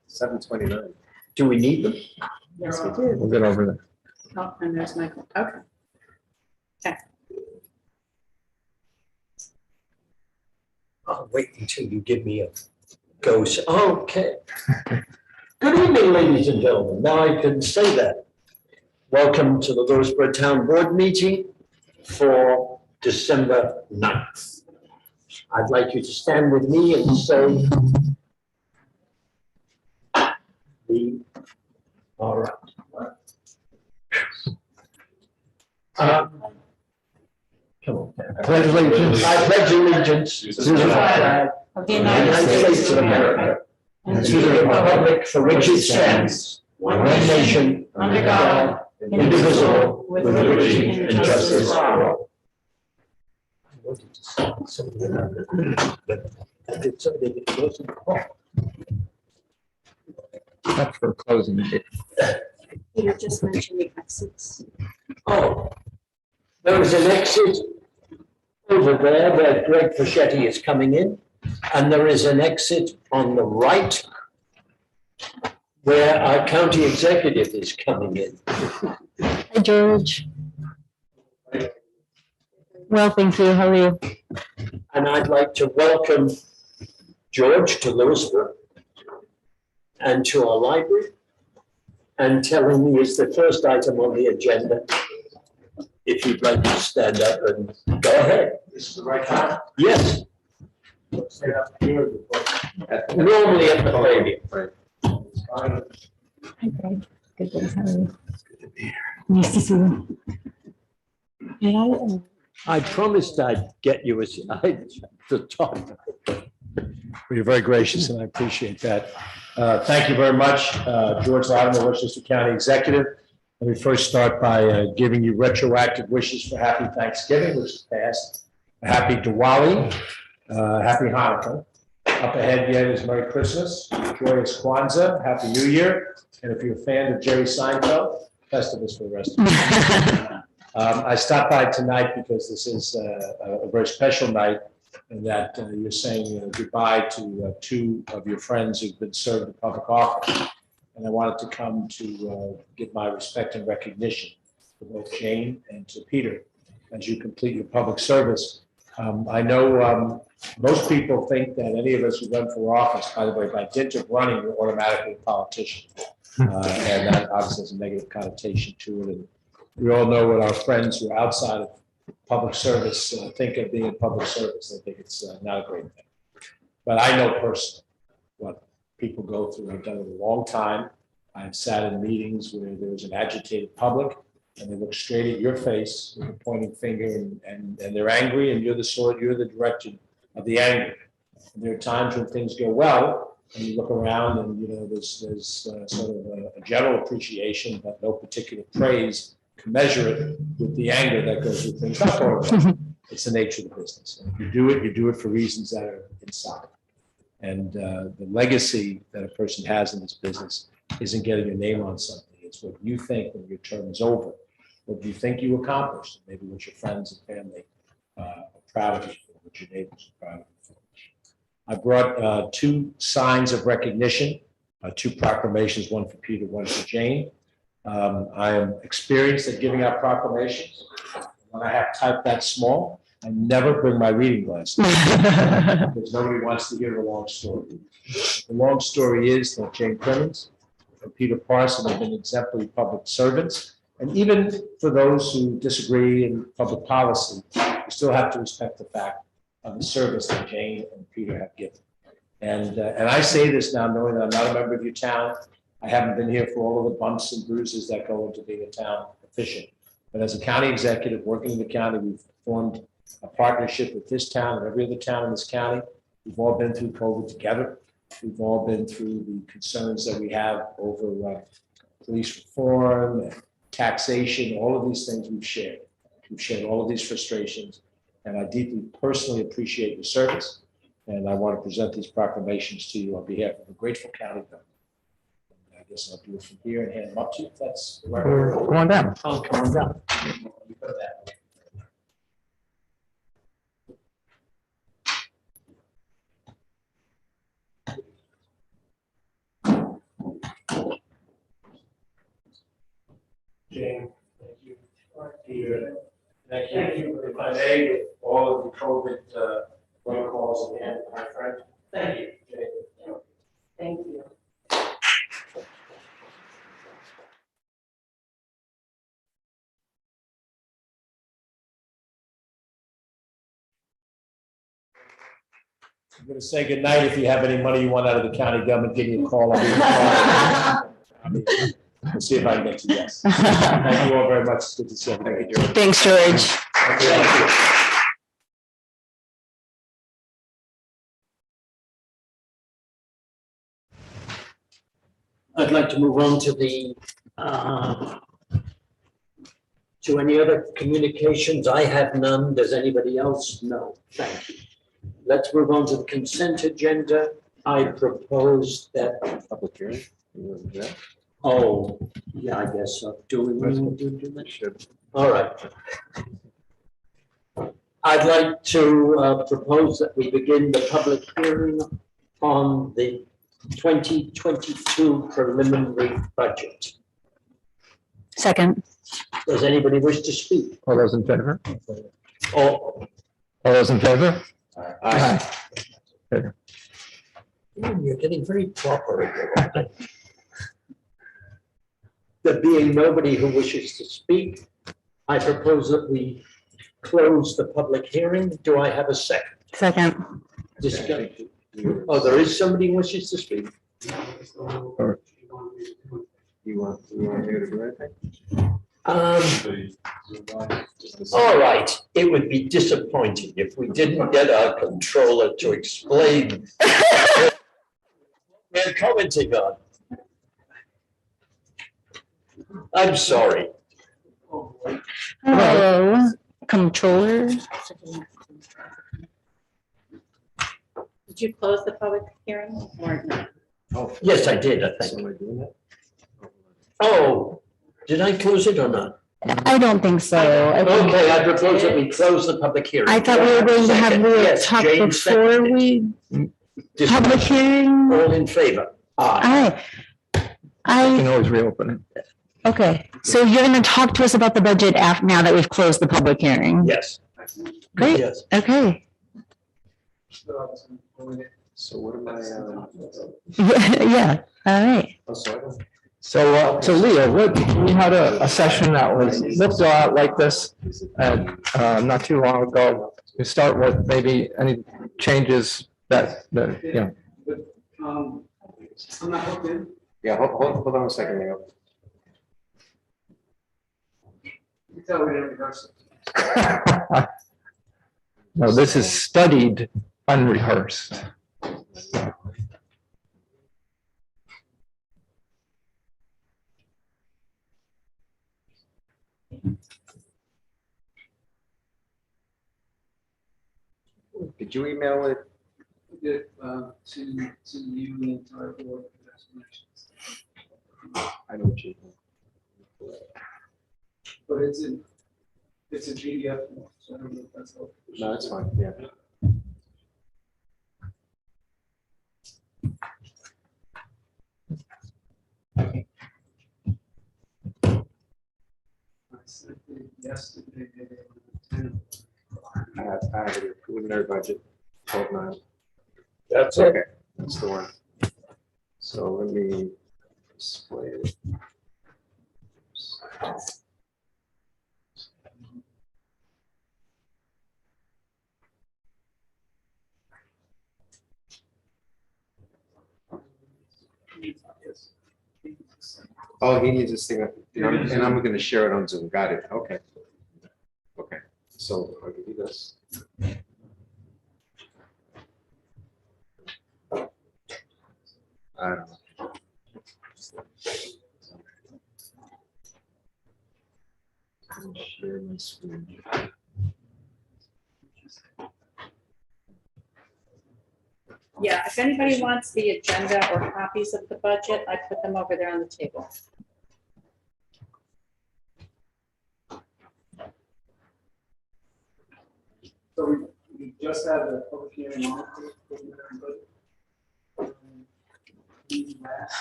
7:29. Do we need them? Yes, we do. We'll get over there. Oh, and there's Michael. Okay. I'll wait until you give me a go. Okay. Good evening, ladies and gentlemen. Now I can say that. Welcome to the Lewisboro Town Board meeting for December 9th. I'd like you to stand with me and say, we are right. Come on. Pledge allegiance. I pledge allegiance to the flag Of the of the United States of America and to the republic for which it stands, one nation, under God, indivisible, with liberty and justice for all. That's for closing it. Peter just mentioned the exits. Oh, there is an exit over there where Greg Fischetti is coming in, and there is an exit on the right where our county executive is coming in. Hi, George. Well, thank you. How are you? And I'd like to welcome George to Lewisboro and to our library, and tell him he is the first item on the agenda. If you'd like to stand up and go ahead. This is the right time? Yes, Stand up here. normally at the podium. Hi, Greg. Good, thanks. How are you? Nice to see you. I promised I'd get you as the top. Well, you're very gracious, and I appreciate that. Thank you very much, George Latimer, Westchester County Executive. Let me first start by giving you retroactive wishes for Happy Thanksgiving, which is past. Happy Diwali, Happy Hanukkah. Up ahead yet is Merry Christmas, joyous Kwanzaa, Happy New Year, and if you're a fan of Jerry Seinfeld, Festivus for the rest of you. I stopped by tonight because this is a very special night, and that you're saying goodbye to two of your friends who've been served in public office. And I wanted to come to give my respect and recognition to both Jane and to Peter as you complete your public service. I know most people think that any of us who run for office, by the way, by dint of running, you're automatically a politician. And that obviously has a negative connotation to it. And we all know what our friends who are outside of public service think of being in public service. They think it's not a great thing. But I know personally what people go through. I've done it a long time. I've sat in meetings where there's an agitated public and they look straight at your face with a pointing finger and they're angry, and you're the direction of the anger. And there are times when things go well and you look around and there's sort of a general appreciation, but no particular praise can measure it with the anger that goes with things not going well. It's the nature of the business. And if you do it for reasons that are inside. And the legacy that a person has in this business isn't getting your name on something. It's what you think when your term is over, what you think you accomplished, maybe what your friends and family are proud of you for, what your neighbors are proud of you for. I brought two signs of recognition, two proclamations, one for Peter, one for Jane. I am experienced at giving out proclamations. When I have typed that small, I never bring my reading glasses because nobody wants to hear the long story. The long story is that Jane Crimmins and Peter Parson have been exemplary public servants. And even for those who disagree in public policy, we still have to respect the fact of the service that Jane and Peter have given. And I say this now knowing that I'm not a member of your town. I haven't been here for all of the bumps and bruises that go into being a town official. But as a county executive working in the county, we've formed a partnership with this town and every other town in this county. We've all been through COVID together. We've all been through the concerns that we have over police reform, and taxation, all of these things we've shared. We've shared all of these frustrations, and I deeply personally appreciate your service. And I want to present these proclamations to you on behalf of a grateful county government. I guess I'll do it from here and hand them up to you. If that's the right way. Come on down. Oh, come on down. You put that. Jane. Thank you. Peter. Thank you. If I may, with all of the COVID protocols again, my friend. Thank you, Jane. Thank you. I'm going to say goodnight. If you have any money you want out of the county government, give me a call. I'll be I'll see if I can get to yes. Thank you all very much. It's good to see everybody. Thanks, George. Thank you. I'd like to move on to to any other communications. I have none. Does anybody else? No. Thank you. Let's move on to the consent agenda. I propose that, Public hearing. oh, yeah, I guess so. Do we want to do that? Should. All right. I'd like to propose that we begin the public hearing on the 2022 preliminary budget. Second. Does anybody wish to speak? All those in favor? Oh, All those in favor? you're getting very proper. There being nobody who wishes to speak, I propose that we close the public hearing. Do I have a second? Second. Discussion. Oh, there is somebody who wishes to speak? You want me to do anything? All right, it would be disappointing if we didn't get our controller to explain what we're commenting on. I'm sorry. Hello, controller. Did you close the public hearing or not? Yes, I did, I think. Somebody doing that? Oh, did I close it or not? I don't think so. Okay, I propose that we close the public hearing. I thought we were going to have Second. Leah Yes, talk Jane before seconded. we, Discussion. public hearing. All in favor? Aye. I, Can always reopen it. okay, so you're gonna talk to us about the budget after, now that we've closed the public hearing? Yes. Great. Yes. Okay. So what am I? Yeah, all right. So Leah, we had a session that was looked a lot like this, and not too long ago. We start with maybe any changes that, you know. I'm not hooked in. Yeah, hold on a second, Leo. You tell we didn't rehearse it. No, this is studied, unrehearsed. Did you email it? We did, to you and the entire board with explanations. I know what you. But it's a PDF, so I don't know if that's helpful. No, that's fine, yeah. I sent it yesterday. 10. I have it, preliminary budget, 12.9. That's it. Okay, that's the one. So let me display it. Oh, he needs this thing up, and I'm gonna share it on Zoom. Got it. Okay. Okay. So I'll give you this. I don't know. Share my screen. Yeah, if anybody wants the agenda or copies of the budget, I put them over there on the table. So we just had a public hearing on it. We last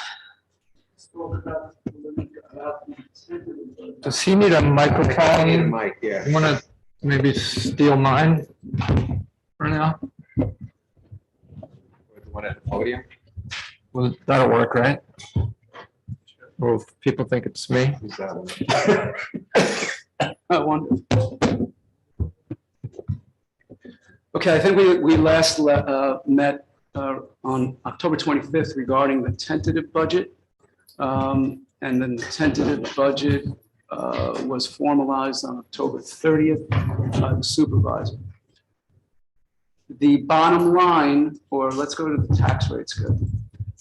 spoke about the about the tentative budget. Does he need a microphone? Mike, yeah. You wanna maybe steal mine for now? The one at the podium? Well, that'll work, right? Or if people think it's me. Who's that one? I wonder. Okay, I think we last met on October 25th regarding the tentative budget. And then the tentative budget was formalized on October 30th by the supervisor. The bottom line, or let's go to the tax rate schedule.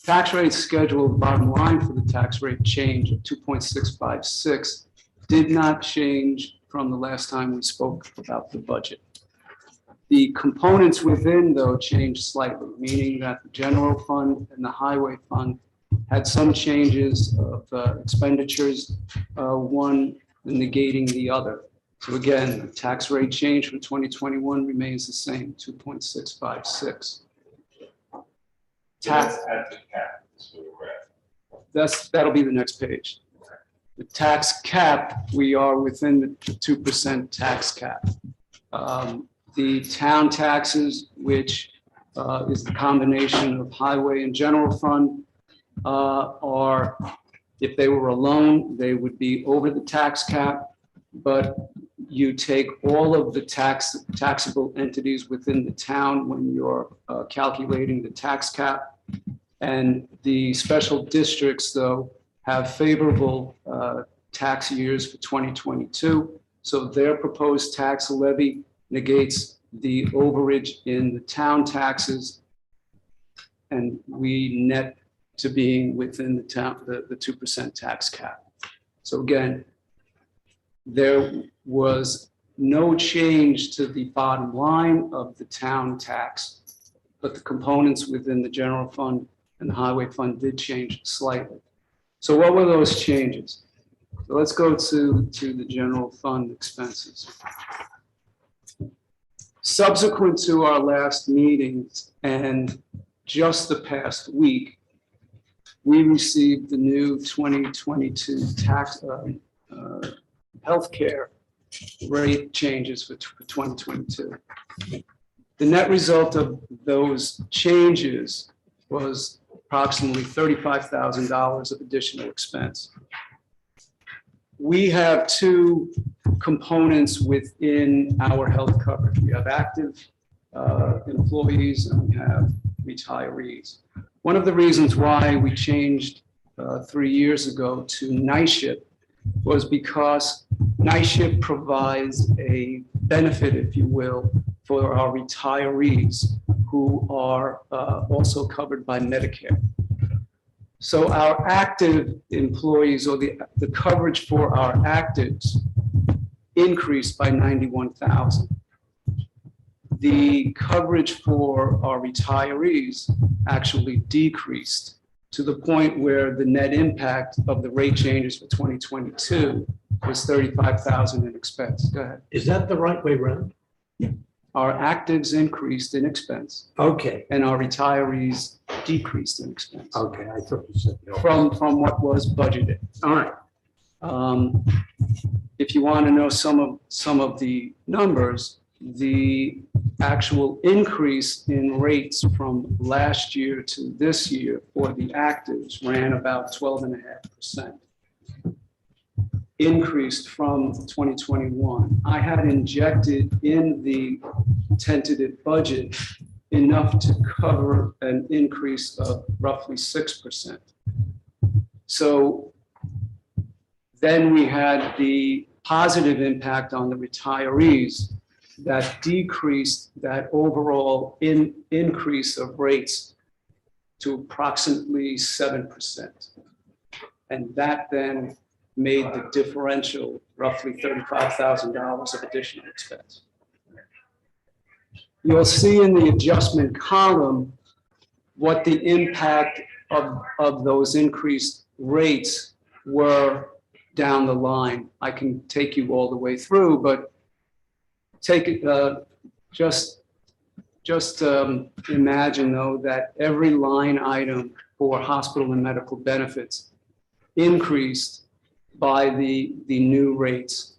Tax rate schedule, the bottom line for the tax rate change of 2.656 did not change from the last time we spoke about the budget. The components within, though, changed slightly, meaning that the general fund and the highway fund had some changes of expenditures, one negating the other. So again, the tax rate change for 2021 remains the same, 2.656. Tax. That'll be the next page. The tax cap, we are within the 2% tax cap. The town taxes, which is the combination of highway and general fund, are, if they were alone, they would be over the tax cap, but you take all of the taxable entities within the town when you're calculating the tax cap. And the special districts, though, have favorable tax years for 2022. So their proposed tax levy negates the overage in the town taxes. And we net to being within the town, the 2% tax cap. So again, there was no change to the bottom line of the town tax, but the components within the general fund and the highway fund did change slightly. So what were those changes? So let's go to the general fund expenses. Subsequent to our last meetings and just the past week, we received the new 2022 tax healthcare rate changes for 2022. The net result of those changes was approximately $35,000 of additional expense. We have two components within our health coverage. We have active employees and we have retirees. One of the reasons why we changed 3 years ago to night shift was because night shift provides a benefit, if you will, for our retirees who are also covered by Medicare. So our active employees, or the coverage for our actives, increased by 91,000. The coverage for our retirees actually decreased to the point where the net impact of the rate changes for 2022 was 35,000 in expense. Go ahead. Is that the right way around? Our actives increased in expense Okay, and our retirees decreased in expense okay, I thought you said no. from what was budgeted. All right, If you want to know some of the numbers, the actual increase in rates from last year to this year for the actives ran about 12.5%. Increased from 2021. I had injected in the tentative budget enough to cover an increase of roughly 6%. So then we had the positive impact on the retirees that decreased that overall increase of rates to approximately 7%. And that then made the differential roughly $35,000 of additional expense. You'll see in the adjustment column what the impact of those increased rates were down the line. I can take you all the way through, but take it, just imagine though that every line item for hospital and medical benefits increased by the new rates,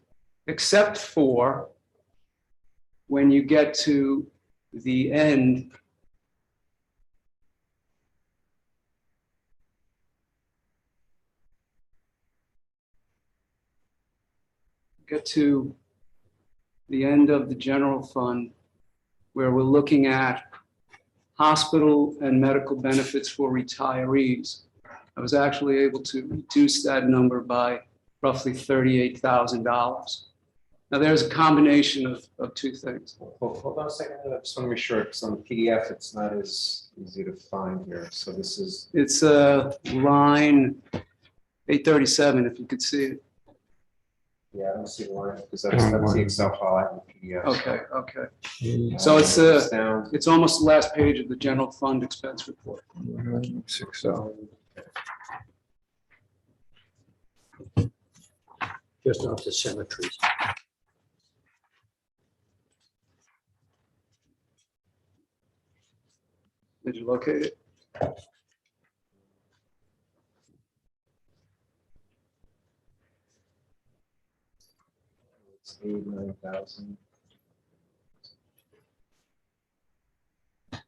except for when you get to the end. Get to the end of the general fund, where we're looking at hospital and medical benefits for retirees. I was actually able to reduce that number by roughly $38,000. Now, there's a combination of two things. Hold on a second, I just want to make sure, because on the PDF, it's not as easy to find here. So this is, It's line 837, if you could see it. yeah, I don't see the line, because that's the Excel file I have in the PDF. Okay. So It's down. it's almost the last page of the general fund expense report. 960. Just off the cemeteries. Did you locate it? It's 89,000.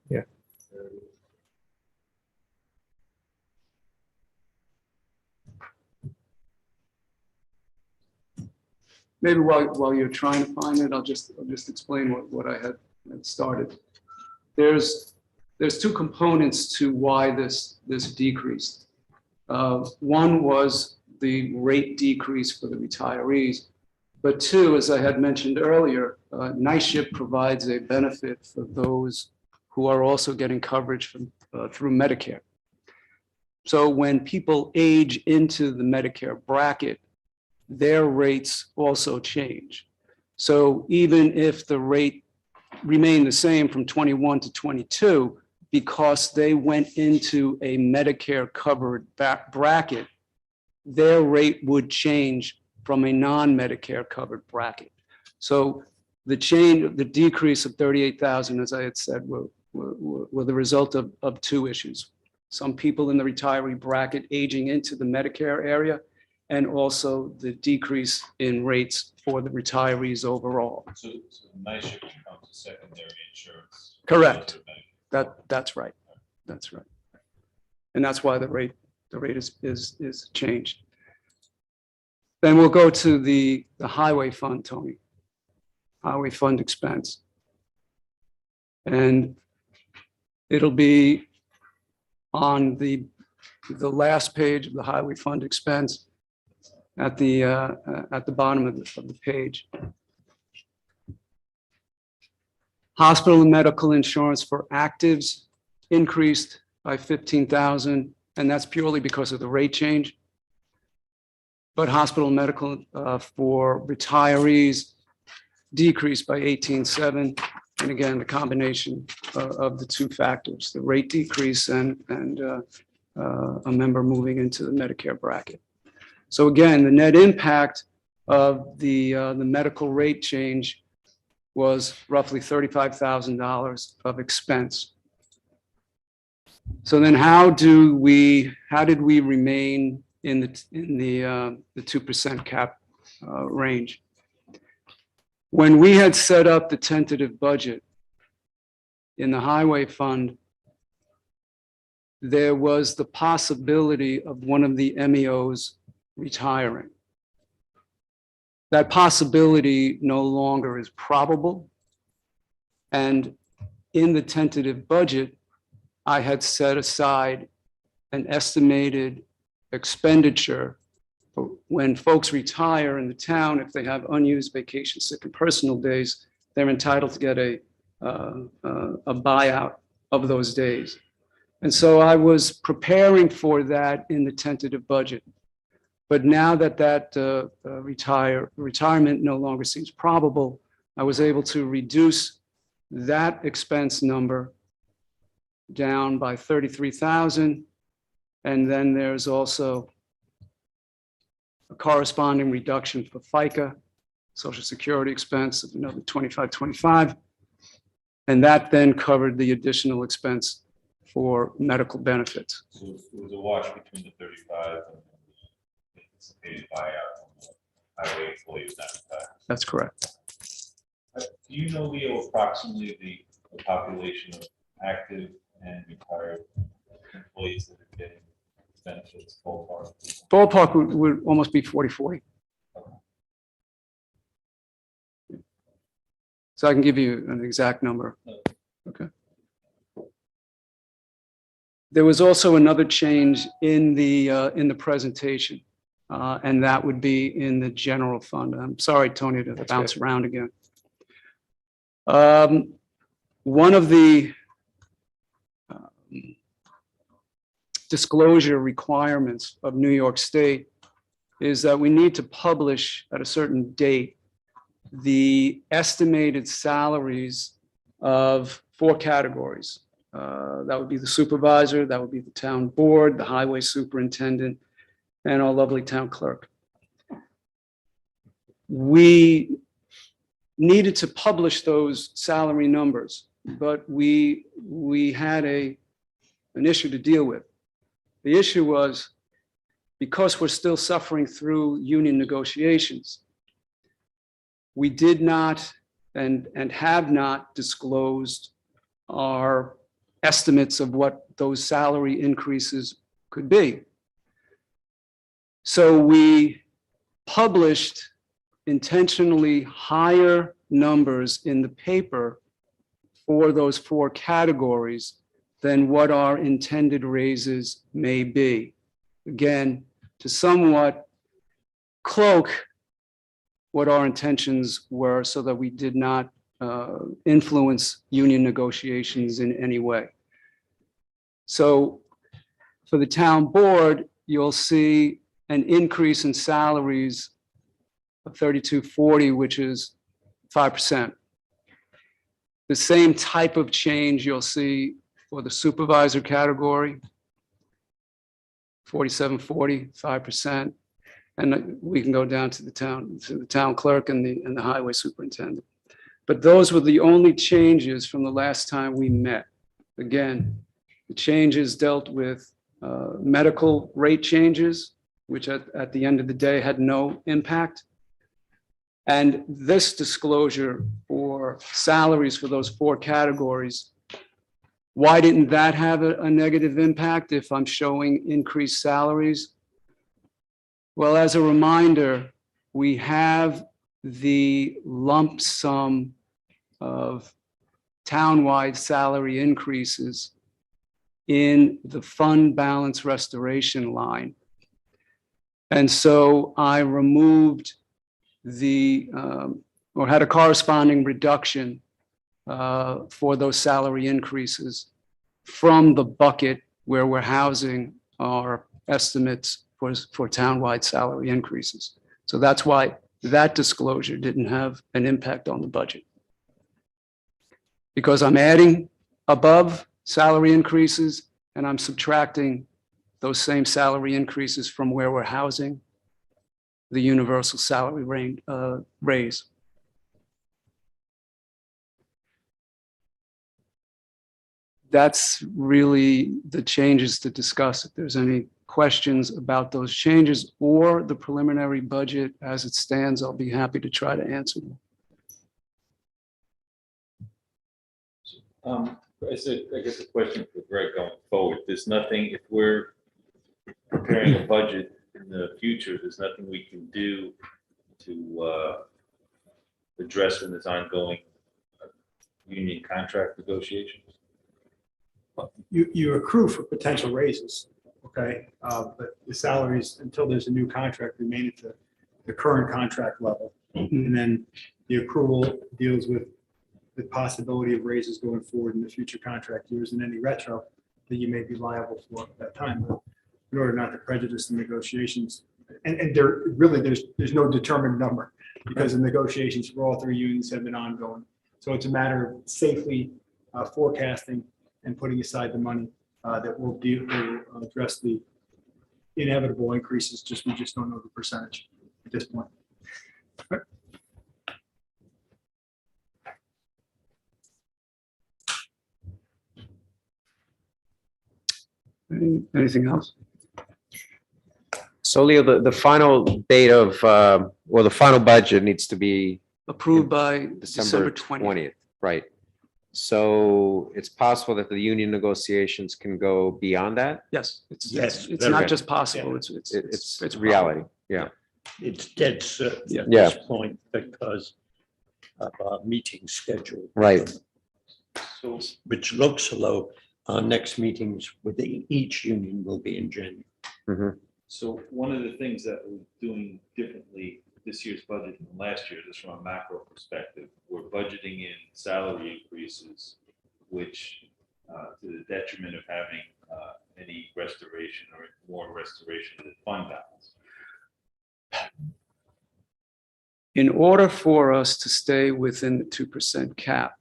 Yeah. Maybe while you're trying to find it, I'll just explain what I had started. There's two components to why this decreased. One was the rate decrease for the retirees, but two, as I had mentioned earlier, NISHIP provides a benefit for those who are also getting coverage from through Medicare. So when people age into the Medicare bracket, their rates also change. So even if the rate remained the same from 21 to 22, because they went into a Medicare covered bracket, their rate would change from a non-Medicare covered bracket. So the decrease of 38,000, as I had said, were the result of two issues. Some people in the retiree bracket aging into the Medicare area, and also the decrease in rates for the retirees overall. So NISHIP becomes a secondary insurance. Correct. That's right. That's right. And that's why the rate is changed. Then we'll go to the highway fund, Tony. Highway fund expense. And it'll be on the last page of the highway fund expense at the bottom of the page. Hospital and medical insurance for actives increased by 15,000, and that's purely because of the rate change. But hospital and medical for retirees decreased by 18,700. And again, the combination of the two factors, the rate decrease and a member moving into the Medicare bracket. So again, the net impact of the medical rate change was roughly $35,000 of expense. So then how did we remain in the 2% cap range? When we had set up the tentative budget in the highway fund, there was the possibility of one of the MEOs retiring. That possibility no longer is probable. And in the tentative budget, I had set aside an estimated expenditure for when folks retire in the town. If they have unused vacation, sick, and personal days, they're entitled to get a buyout of those days. And so I was preparing for that in the tentative budget. But now that retirement no longer seems probable, I was able to reduce that expense number down by 33,000. And then there's also a corresponding reduction for FICA, Social Security expense of another 25. And that then covered the additional expense for medical benefits. So it was a wash between the 35 and anticipated buyout on the highway employees not retired. That's correct. Do you know, Leo, approximately the population of active and retired employees that are getting benefits ballpark? Ballpark would almost be 40-40. So I can give you an exact number. Okay. There was also another change in the presentation, and that would be in the general fund. I'm sorry, Tony, to bounce around again. One of the disclosure requirements of New York State is that we need to publish at a certain date the estimated salaries of 4 categories. That would be the supervisor, that would be the town board, the highway superintendent, and our lovely town clerk. We needed to publish those salary numbers, but we had an issue to deal with. The issue was, because we're still suffering through union negotiations, we did not and have not disclosed our estimates of what those salary increases could be. So we published intentionally higher numbers in the paper for those 4 categories than what our intended raises may be. Again, to somewhat cloak what our intentions were so that we did not influence union negotiations in any way. So for the town board, you'll see an increase in salaries of 3240, which is 5%. The same type of change you'll see for the supervisor category, 4740, 5%. And we can go down to the town clerk and the highway superintendent. But those were the only changes from the last time we met. Again, the changes dealt with medical rate changes, which at the end of the day had no impact. And this disclosure for salaries for those 4 categories, why didn't that have a negative impact if I'm showing increased salaries? Well, as a reminder, we have the lump sum of townwide salary increases in the fund balance restoration line. And so I removed or had a corresponding reduction for those salary increases from the bucket where we're housing our estimates for townwide salary increases. So that's why that disclosure didn't have an impact on the budget. Because I'm adding above salary increases and I'm subtracting those same salary increases from where we're housing the universal salary raise. That's really the changes to discuss. If there's any questions about those changes or the preliminary budget as it stands, I'll be happy to try to answer them. I guess a question for Greg going forward. There's nothing, if we're preparing a budget in the future, there's nothing we can do to address when there's ongoing union contract negotiations. You accrue for potential raises, okay? But the salaries, until there's a new contract, remain at the current contract level. And then the accrual deals with the possibility of raises going forward in the future contract years and any retro that you may be liable for at that time. But in order not to prejudice the negotiations, and there's no determined number because the negotiations for all 3 unions have been ongoing. So it's a matter of safely forecasting and putting aside the money that will address the inevitable increases. We just don't know the percentage at this point. Anything else? So Leo, the final date of, well, the final budget needs to be Approved by December December 20th. 20th, right? So it's possible that the union negotiations can go beyond that? Yes, Yes, it's very not good. just possible, It's reality, yeah. It's dead certain at Yeah. this point because of our meeting schedule. Right. So, Which looks as though our next meetings with each union will be in January. Mhm. so one of the things that we're doing differently this year's budget than last year, just from a macro perspective, we're budgeting in salary increases, which to the detriment of having any restoration or more restoration of the fund balance. In order for us to stay within the 2% cap,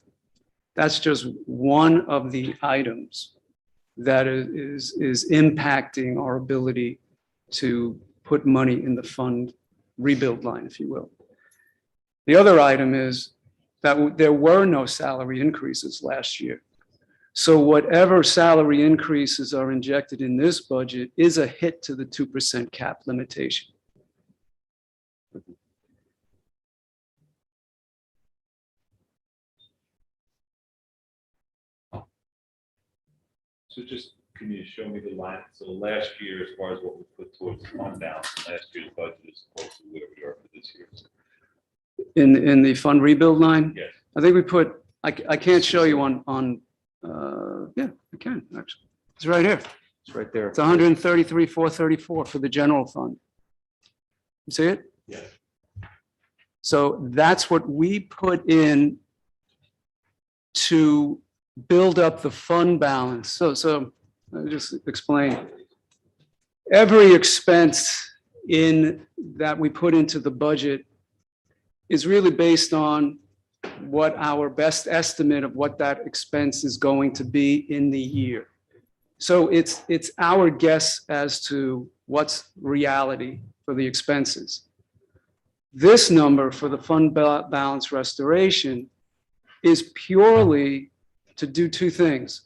that's just one of the items that is impacting our ability to put money in the fund rebuild line, if you will. The other item is that there were no salary increases last year. So whatever salary increases are injected in this budget is a hit to the 2% cap limitation. So just, can you show me the line? So last year, as far as what we put towards the fund balance, last year's budget is opposed to where we are for this year. In the fund rebuild line, Yes. I think we put, I can't show you yeah, I can, actually. It's right here. It's right there. It's 133,434 for the general fund. You see it? Yeah. So that's what we put in to build up the fund balance. So let me just explain. Every expense that we put into the budget is really based on what our best estimate of what that expense is going to be in the year. So it's our guess as to what's reality for the expenses. This number for the fund balance restoration is purely to do two things.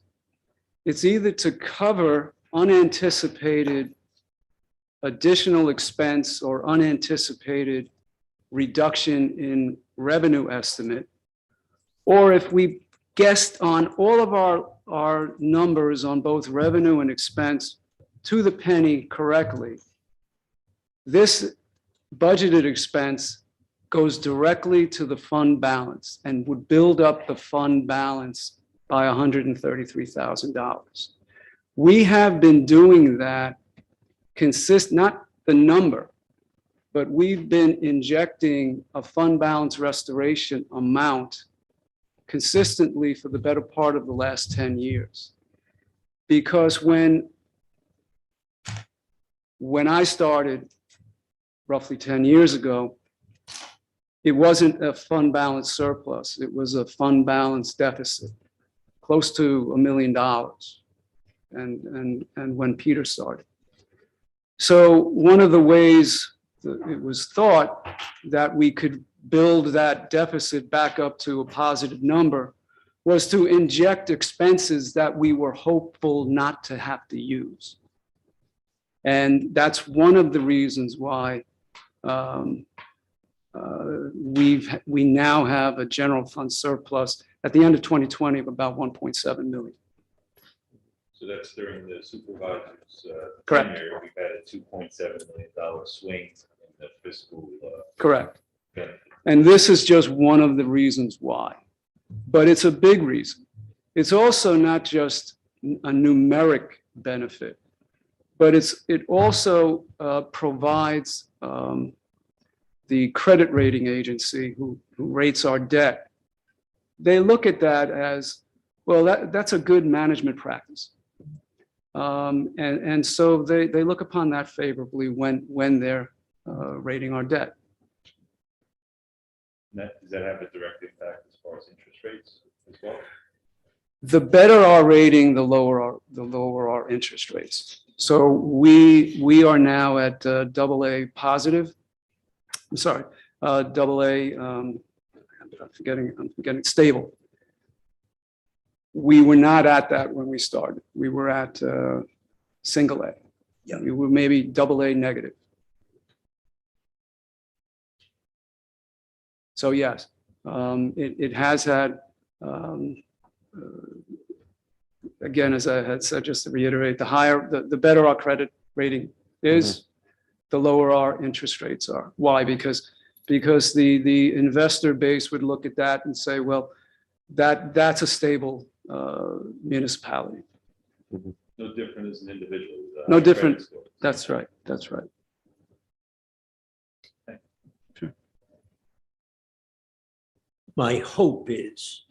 It's either to cover unanticipated additional expense or unanticipated reduction in revenue estimate, or if we guessed on all of our numbers on both revenue and expense to the penny correctly, this budgeted expense goes directly to the fund balance and would build up the fund balance by $133,000. We have been doing that not the number, but we've been injecting a fund balance restoration amount consistently for the better part of the last 10 years. Because when I started roughly 10 years ago, it wasn't a fund balance surplus, it was a fund balance deficit, close to $1 million. And when Peter started. So one of the ways that it was thought that we could build that deficit back up to a positive number was to inject expenses that we were hopeful not to have to use. And that's one of the reasons why we now have a general fund surplus at the end of 2020 of about 1.7 million. So that's during the supervisor's Correct. tenure, we've had a $2.7 million swing in the fiscal. Correct. benefit. And this is just one of the reasons why, but it's a big reason. It's also not just a numeric benefit, but it also provides the credit rating agency who rates our debt. They look at that as, well, that's a good management practice. And so they look upon that favorably when they're rating our debt. Does that have a direct impact as far as interest rates as well? The better our rating, the lower our interest rates. So we are now at AA positive. I'm sorry, AA. I'm forgetting stable. We were not at that when we started. We were at single A. Yeah. We were maybe AA negative. So yes, it has had, again, as I had said, just to reiterate, the better our credit rating is, the lower our interest rates are. Why? Because the investor base would look at that and say, well, that's a stable municipality. No different as an individual. with a No high different. credit score. That's right. That's right. My hope is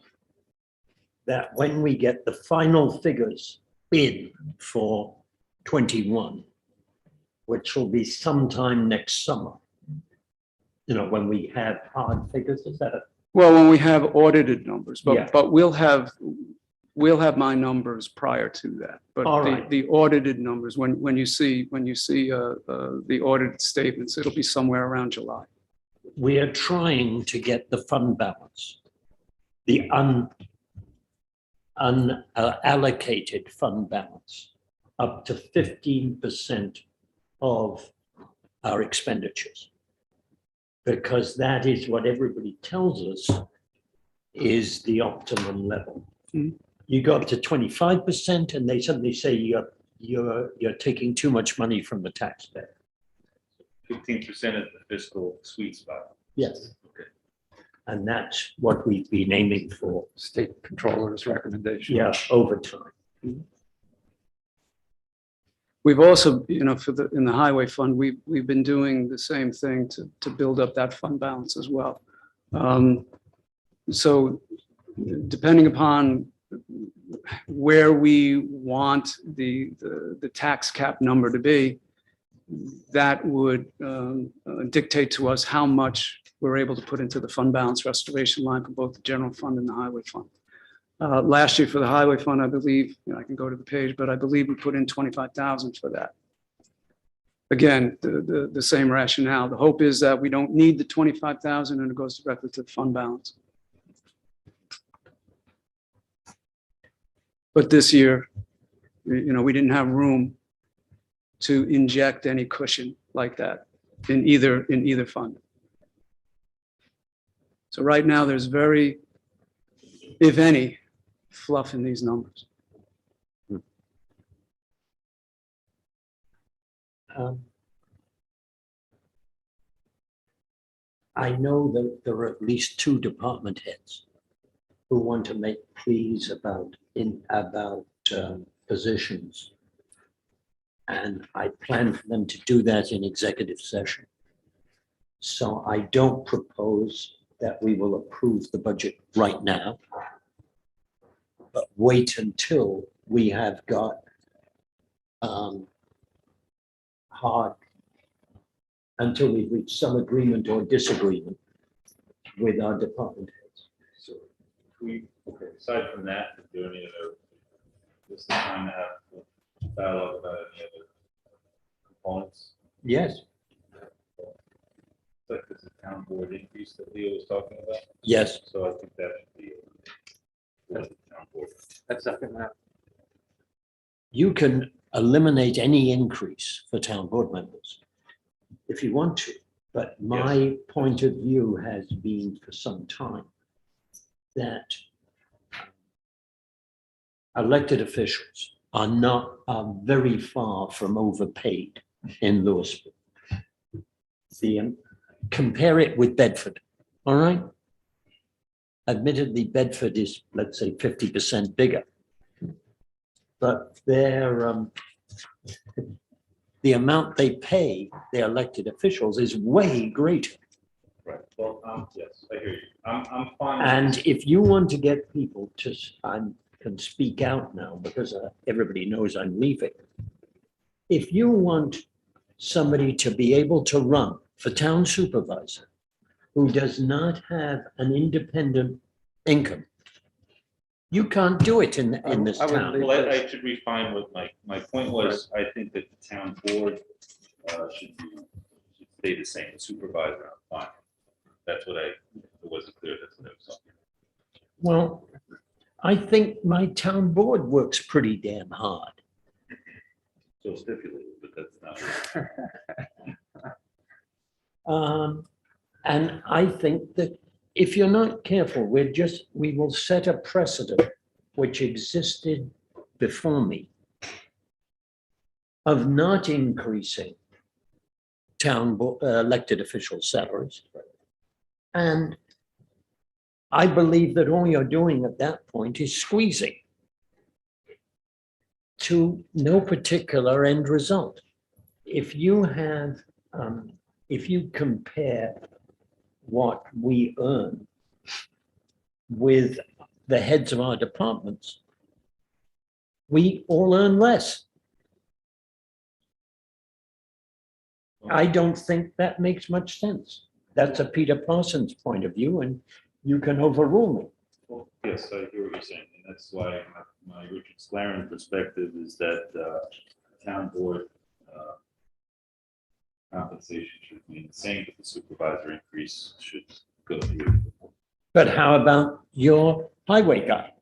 that when we get the final figures in for 21, which will be sometime next summer, you know, when we have hard figures, is that a Well, when we have audited numbers, Yeah. but we'll have my numbers prior to that. But All right. the audited numbers, when you see the audited statements, it'll be somewhere around July. we are trying to get the fund balance, the unallocated fund balance up to 15% of our expenditures. Because that is what everybody tells us is the optimum level. Mhm. You go up to 25% and they suddenly say you're taking too much money from the taxpayer. 15% of the fiscal sweet spot. Yes. And that's what we've been aiming for. State controller's recommendation. Yeah, over time. We've also, in the highway fund, we've been doing the same thing to build up that fund balance as well. So depending upon where we want the tax cap number to be, that would dictate to us how much we're able to put into the fund balance restoration line for both the general fund and the highway fund. Last year for the highway fund, I believe, I can go to the page, but I believe we put in 25,000 for that. Again, the same rationale. The hope is that we don't need the 25,000 and it goes directly to the fund balance. But this year, we didn't have room to inject any cushion like that in either fund. So right now, there's very, if any, fluff in these numbers. I know that there are at least 2 department heads who want to make pleas about positions. And I plan for them to do that in executive session. So I don't propose that we will approve the budget right now, but wait until we have got until we've reached some agreement or disagreement with our department heads. So aside from that, is there any other, this time to have dialogue about any other components? Yes. Like this town board increase that Leo was talking about? Yes. So I think that should be the town board. That's not gonna happen. You can eliminate any increase for town board members if you want to, but my point of view has been for some time that elected officials are very far from overpaid in Lewisboro. Compare it with Bedford, all right? Admittedly, Bedford is, let's say, 50% bigger. But the amount they pay their elected officials is way greater. Right, well, yes, I hear you. I'm fine. And if you want to get people to, I can speak out now because everybody knows I'm leaving. If you want somebody to be able to run for town supervisor who does not have an independent income, you can't do it in this town. Well, I should refine what my point was. I think that the town board should stay the same. Supervisor, I'm fine. That's what it wasn't clear. That's what I was talking about. Well, I think my town board works pretty damn hard. So stipulated, but that's not. And I think that if you're not careful, we will set a precedent which existed before me of not increasing elected official salaries. And I believe that all you're doing at that point is squeezing to no particular end result. If you have, if you compare what we earn with the heads of our departments, we all earn less. I don't think that makes much sense. That's a Peter Parsons point of view, and you can overrule me. Well, yes, I hear what you're saying, and that's why my Richard Sclaren perspective is that town board compensation should remain the same, but the supervisor increase should go through. But how about your highway guy?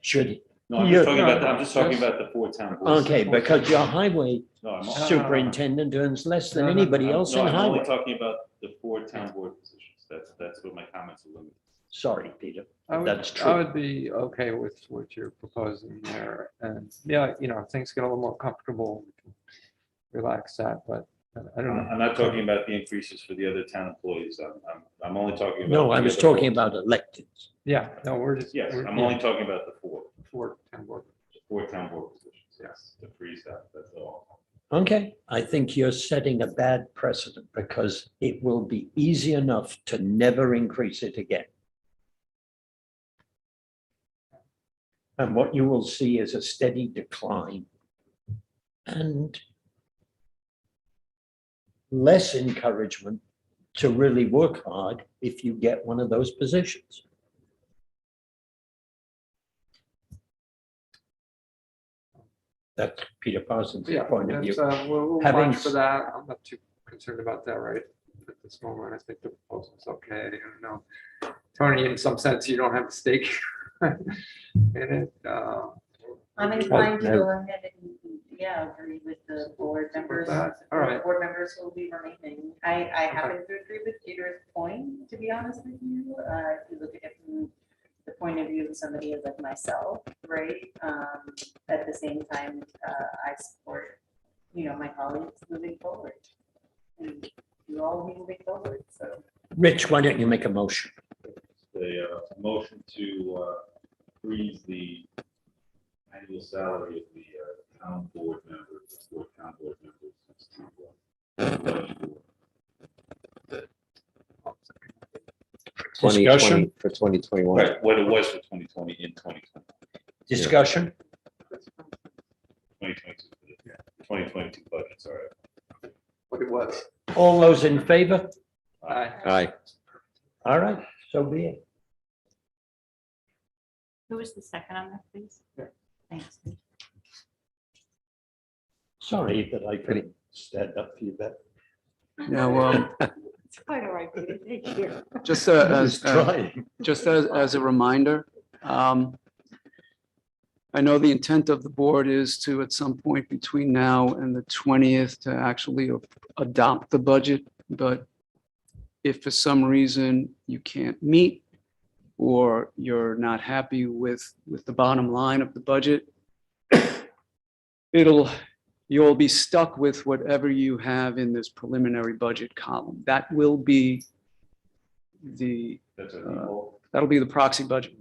Should, No, I'm just talking about, I'm just talking about the four town boards. okay, because your highway No, I'm superintendent earns less than anybody else in no, I'm only highway. talking about the four town board positions. That's what my comments are limited. Sorry, Peter, I would, that's I true. would be okay with what you're proposing there. And yeah, if things get a little more comfortable, we can relax that, but I don't know. I'm not talking about the increases for the other town employees. I'm only talking about. No, I was talking about electeds. Yeah, no, we're just. Yes, we're- I'm only talking about the four town board. positions. Yes, to freeze that, that's all. Okay, I think you're setting a bad precedent because it will be easy enough to never increase it again. And what you will see is a steady decline and less encouragement to really work hard if you get one of those positions. That's Peter Parsons' Yeah, point of view. we'll Having watch for that. I'm not too concerned about that right at this moment. I think the proposal's okay. I don't know. Tony, in some sense, you don't have a stake in it. I'm inclined to go ahead and, yeah, agree with the board members. that. All right. Board members will be remaining. I happen to agree with Peter's point, to be honest with you. If you look at it from the point of view of somebody like myself, right? At the same time, I support, my colleagues moving forward. And you all moving forward, so. Rich, why don't you make a motion? The motion to freeze the annual salary of the town board members, the four town board members. Discussion? For 2021. Right, what it was for 2020 in 2020, Discussion? 2022, 2022 budget, sorry. What it was. All those in favor? Aye. All right, so be it. Who was the second on that, please? Yeah. Thanks. Sorry that I couldn't stand up for you, Beth. Yeah, well, It's quite all right, Peter. Thank you. just Just trying. just as a reminder, I know the intent of the board is to, at some point between now and the 20th, to actually adopt the budget. But if for some reason you can't meet or you're not happy with the bottom line of the budget, you'll be stuck with whatever you have in this preliminary budget column. That will be That's a default. that'll be the proxy budget.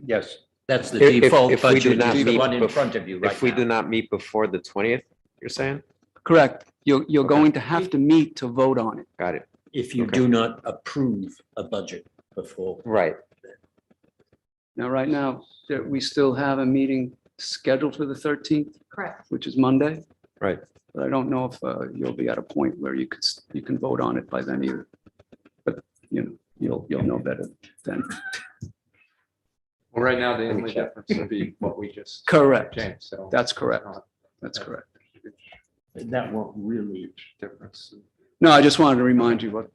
Yes, that's the If- default if we do budget, not the meet one in bef- front of you right If we do now. not meet before the 20th, you're saying? Correct. You're Okay. going to have to meet to vote on it. Got it. If you Okay. do not approve a budget before. Right. Now, right now, we still have a meeting scheduled for the 13th, Correct. which is Monday. Right. But I don't know if you'll be at a point where you can vote on it by then either. But, you'll know better then. Well, right now, the Let me only check. difference would be what we just. Correct. Changed, so. That's correct. it's not That's a correct. huge That won't really, Difference. No, I just wanted to remind you what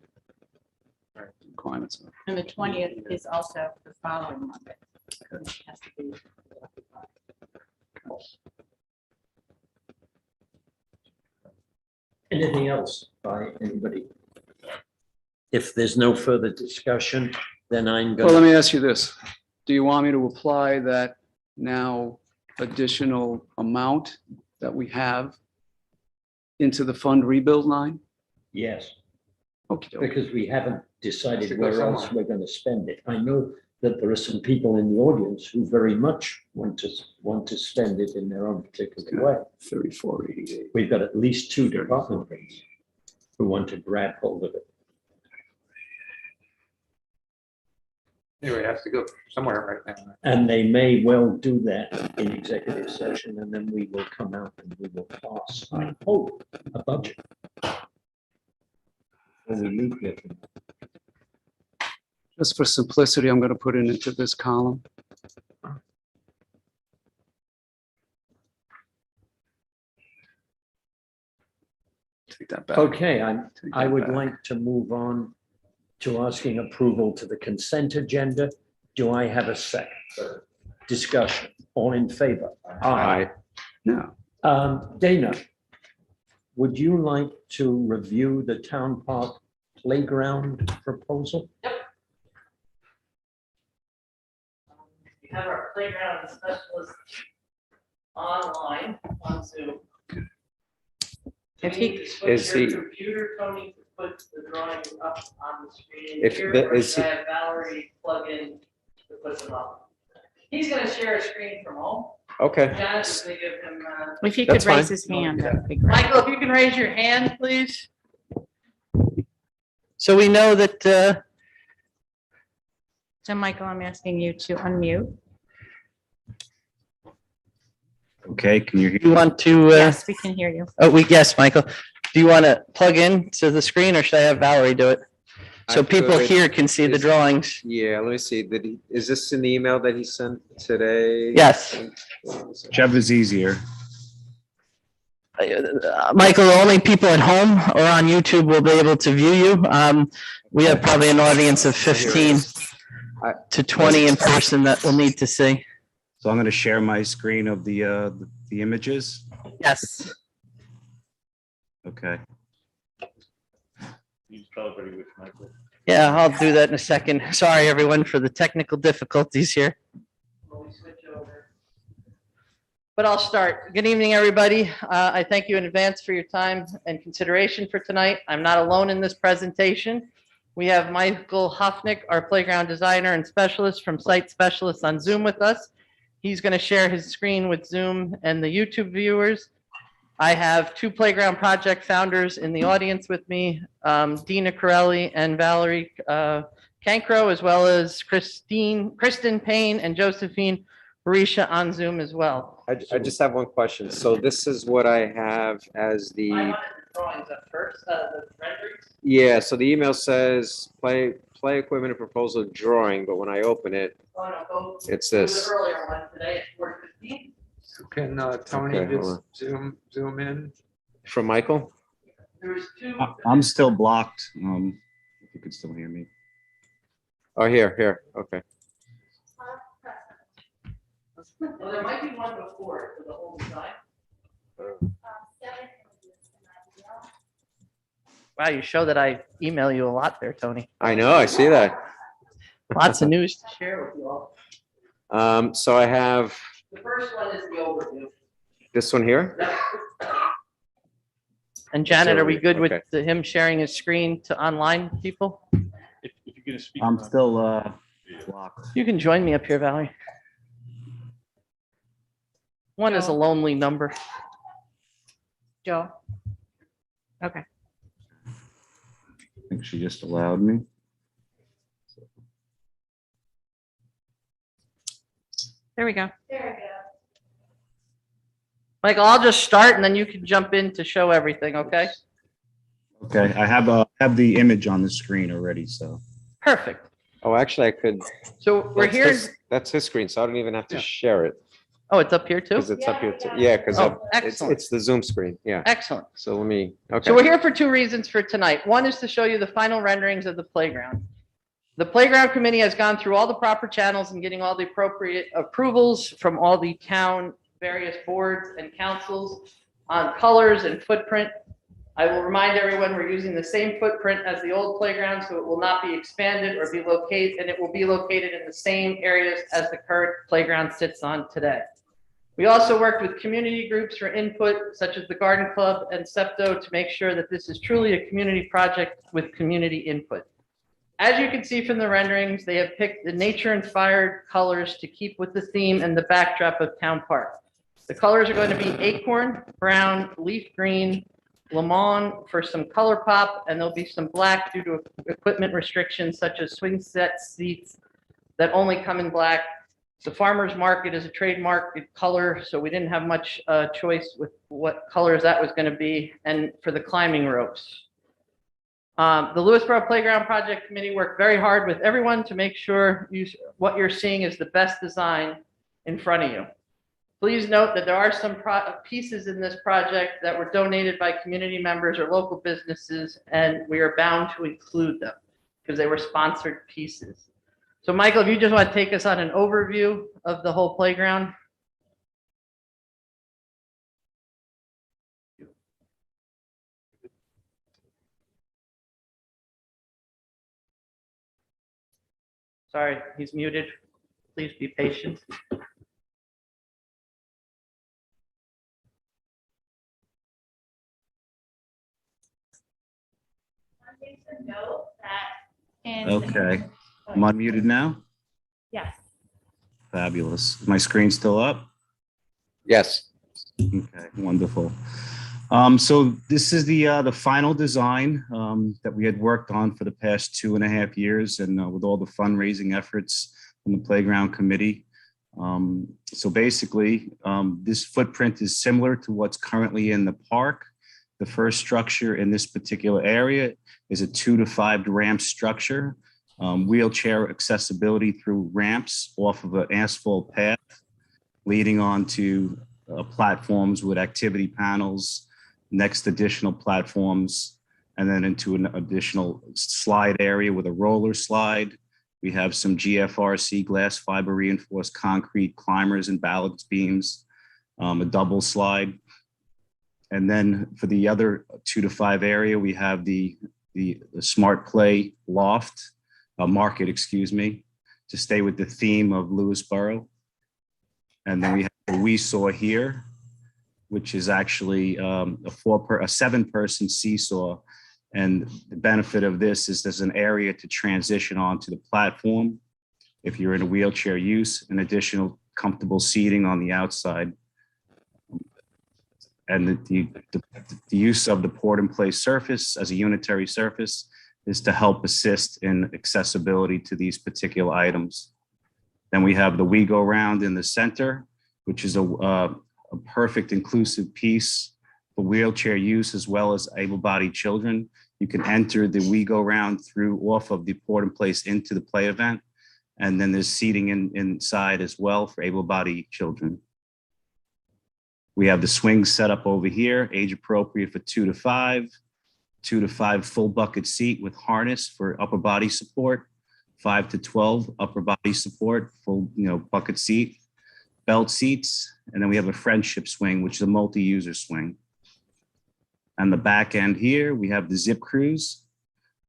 Right. requirements are. And the 20th is also the following Monday. It has to be- anything else by anybody? If there's no further discussion, then I'm Well, let gonna, me ask you this. Do you want me to apply that now additional amount that we have into the fund rebuild line? yes, Okay. because we haven't Has to decided go where else somewhere. we're gonna spend it. I know that there are some people in the audience who very much want to spend it in their own particular way. 3488. We've got at least two department heads who want to grab hold of it. Anyway, it has to go somewhere right now. And they may well do that in executive session, and then we will come out and we will pass, I hope, a budget. When we leave here. Just for simplicity, I'm going to put it into this column. Take that back. Okay, Take I that would back. like to move on to asking approval to the consent agenda. Do I have a second? Discussion, all in favor? Aye. No. Dana, would you like to review the town park playground proposal? We have our playground specialist online on Zoom. If he- You need to switch Is your he- Computer, Tony, to put the drawing up on the screen If here, the- or is should I he- have Valerie plug in to put them up? He's gonna share a screen from home. Okay. Jonathan's gonna give him, If he That's could raise fine. his hand, that would be great. Michael, if you can raise your hand, please. So we know that, So Michael, I'm asking you to unmute. okay, can you, you want to, Yes, we can hear you. yes, Michael. Do you want to plug in to the screen or should I have Valerie do it? So I people could. here can see the Is- drawings. Yeah, let me see. Is this in the email that he sent today? Yes. Jeff is easier. Michael, only people at home or on YouTube will be able to view you. We have probably an audience of 15 to 20 in person that will need to see. So I'm going to share my screen of the images. Yes. Okay. You spell it pretty good, Michael. Yeah, I'll do that in a second. Sorry, everyone, for the technical difficulties here. When we switch over. But I'll start. Good evening, everybody. I thank you in advance for your time and consideration for tonight. I'm not alone in this presentation. We have Michael Hofnick, our playground designer and specialist from Site Specialists on Zoom with us. He's going to share his screen with Zoom and the YouTube viewers. I have two playground project founders in the audience with me, Dina Corelli and Valerie Cancro, as well as Kristen Payne and Josephine Barisha on Zoom as well. I just have one question. So this is what I have as I the, wanted the drawings up first, the renderings. yeah, so the email says play equipment and proposal drawing, but when I open it, Oh, no, go. it's to the this. Earlier one today at 4:15. Can Tony Okay, just hold zoom in? From Michael? There was two. I'm still blocked. If you could still hear me. Oh, here, okay. Well, there might be one before for the whole design. Wow, you show that I email you a lot there, Tony. I know, I see that. Lots of news. Share with you all. So I have The first one is the overview. this one here. And Janet, are we good with Okay. him sharing his screen to online people? If you're gonna speak. I'm still blocked. You can join me up here, Valerie. One is a lonely number. Joe? Okay. I think she just allowed me. There we go. There we go. Michael, I'll just start and then you can jump in to show everything, okay? Okay, I have the image on the screen already, so. Perfect. Oh, actually, I could. So we're here. That's his screen, so I don't even have to share it. Oh, it's up here too? Because it's up here, too. Yeah, because Oh, it's excellent. the Zoom screen, yeah. Excellent. So let me, okay. So we're here for two reasons for tonight. One is to show you the final renderings of the playground. The playground committee has gone through all the proper channels and getting all the appropriate approvals from all the town various boards and councils on colors and footprint. I will remind everyone we're using the same footprint as the old playground, so it will not be expanded or be located, and it will be located in the same areas as the current playground sits on today. We also worked with community groups for input, such as the Garden Club and Septo, to make sure that this is truly a community project with community input. As you can see from the renderings, they have picked the nature-inspired colors to keep with the theme and the backdrop of Town Park. The colors are going to be acorn, brown, leaf green, lemon for some color pop, and there'll be some black due to equipment restrictions such as swing set seats that only come in black. The farmer's market is a trademark color, so we didn't have much choice with what colors that was going to be, and for the climbing ropes. The Lewisboro Playground Project Committee worked very hard with everyone to make sure what you're seeing is the best design in front of you. Please note that there are some pieces in this project that were donated by community members or local businesses, and we are bound to include them because they were sponsored pieces. So Michael, if you just want to take us on an overview of the whole playground. Sorry, he's muted. Please be patient. Okay, I'm unmuted now. Yes. Fabulous. My screen still up? Yes. Okay, wonderful. So this is the final design that we had worked on for the past 2.5 years, and with all the fundraising efforts from the Playground Committee. So basically, this footprint is similar to what's currently in the park. The first structure in this particular area is a 2 to 5 ramp structure, wheelchair accessibility through ramps off of an asphalt path, leading on to platforms with activity panels, next additional platforms, and then into an additional slide area with a roller slide. We have some GFRC glass fiber reinforced concrete climbers and balance beams, a double slide. And then for the other 2 to 5 area, we have the Smart Play loft, market, excuse me, to stay with the theme of Lewisboro. And then we have the We Saw here, which is actually a 7-person seesaw. And the benefit of this is there's an area to transition onto the platform if you're in a wheelchair use, and additional comfortable seating on the outside. And the use of the port and place surface as a unitary surface is to help assist in accessibility to these particular items. Then we have the We Go Round in the center, which is a perfect inclusive piece for wheelchair use as well as able-bodied children. You can enter the We Go Round through off of the port and place into the play event. And then there's seating inside as well for able-bodied children. We have the swing set up over here, age appropriate for 2 to 5, 2 to 5 full bucket seat with harness for upper body support, 5 to 12 upper body support, full bucket seat, belt seats, and then we have a friendship swing, which is a multi-user swing. On the back end here, we have the Zip Cruise,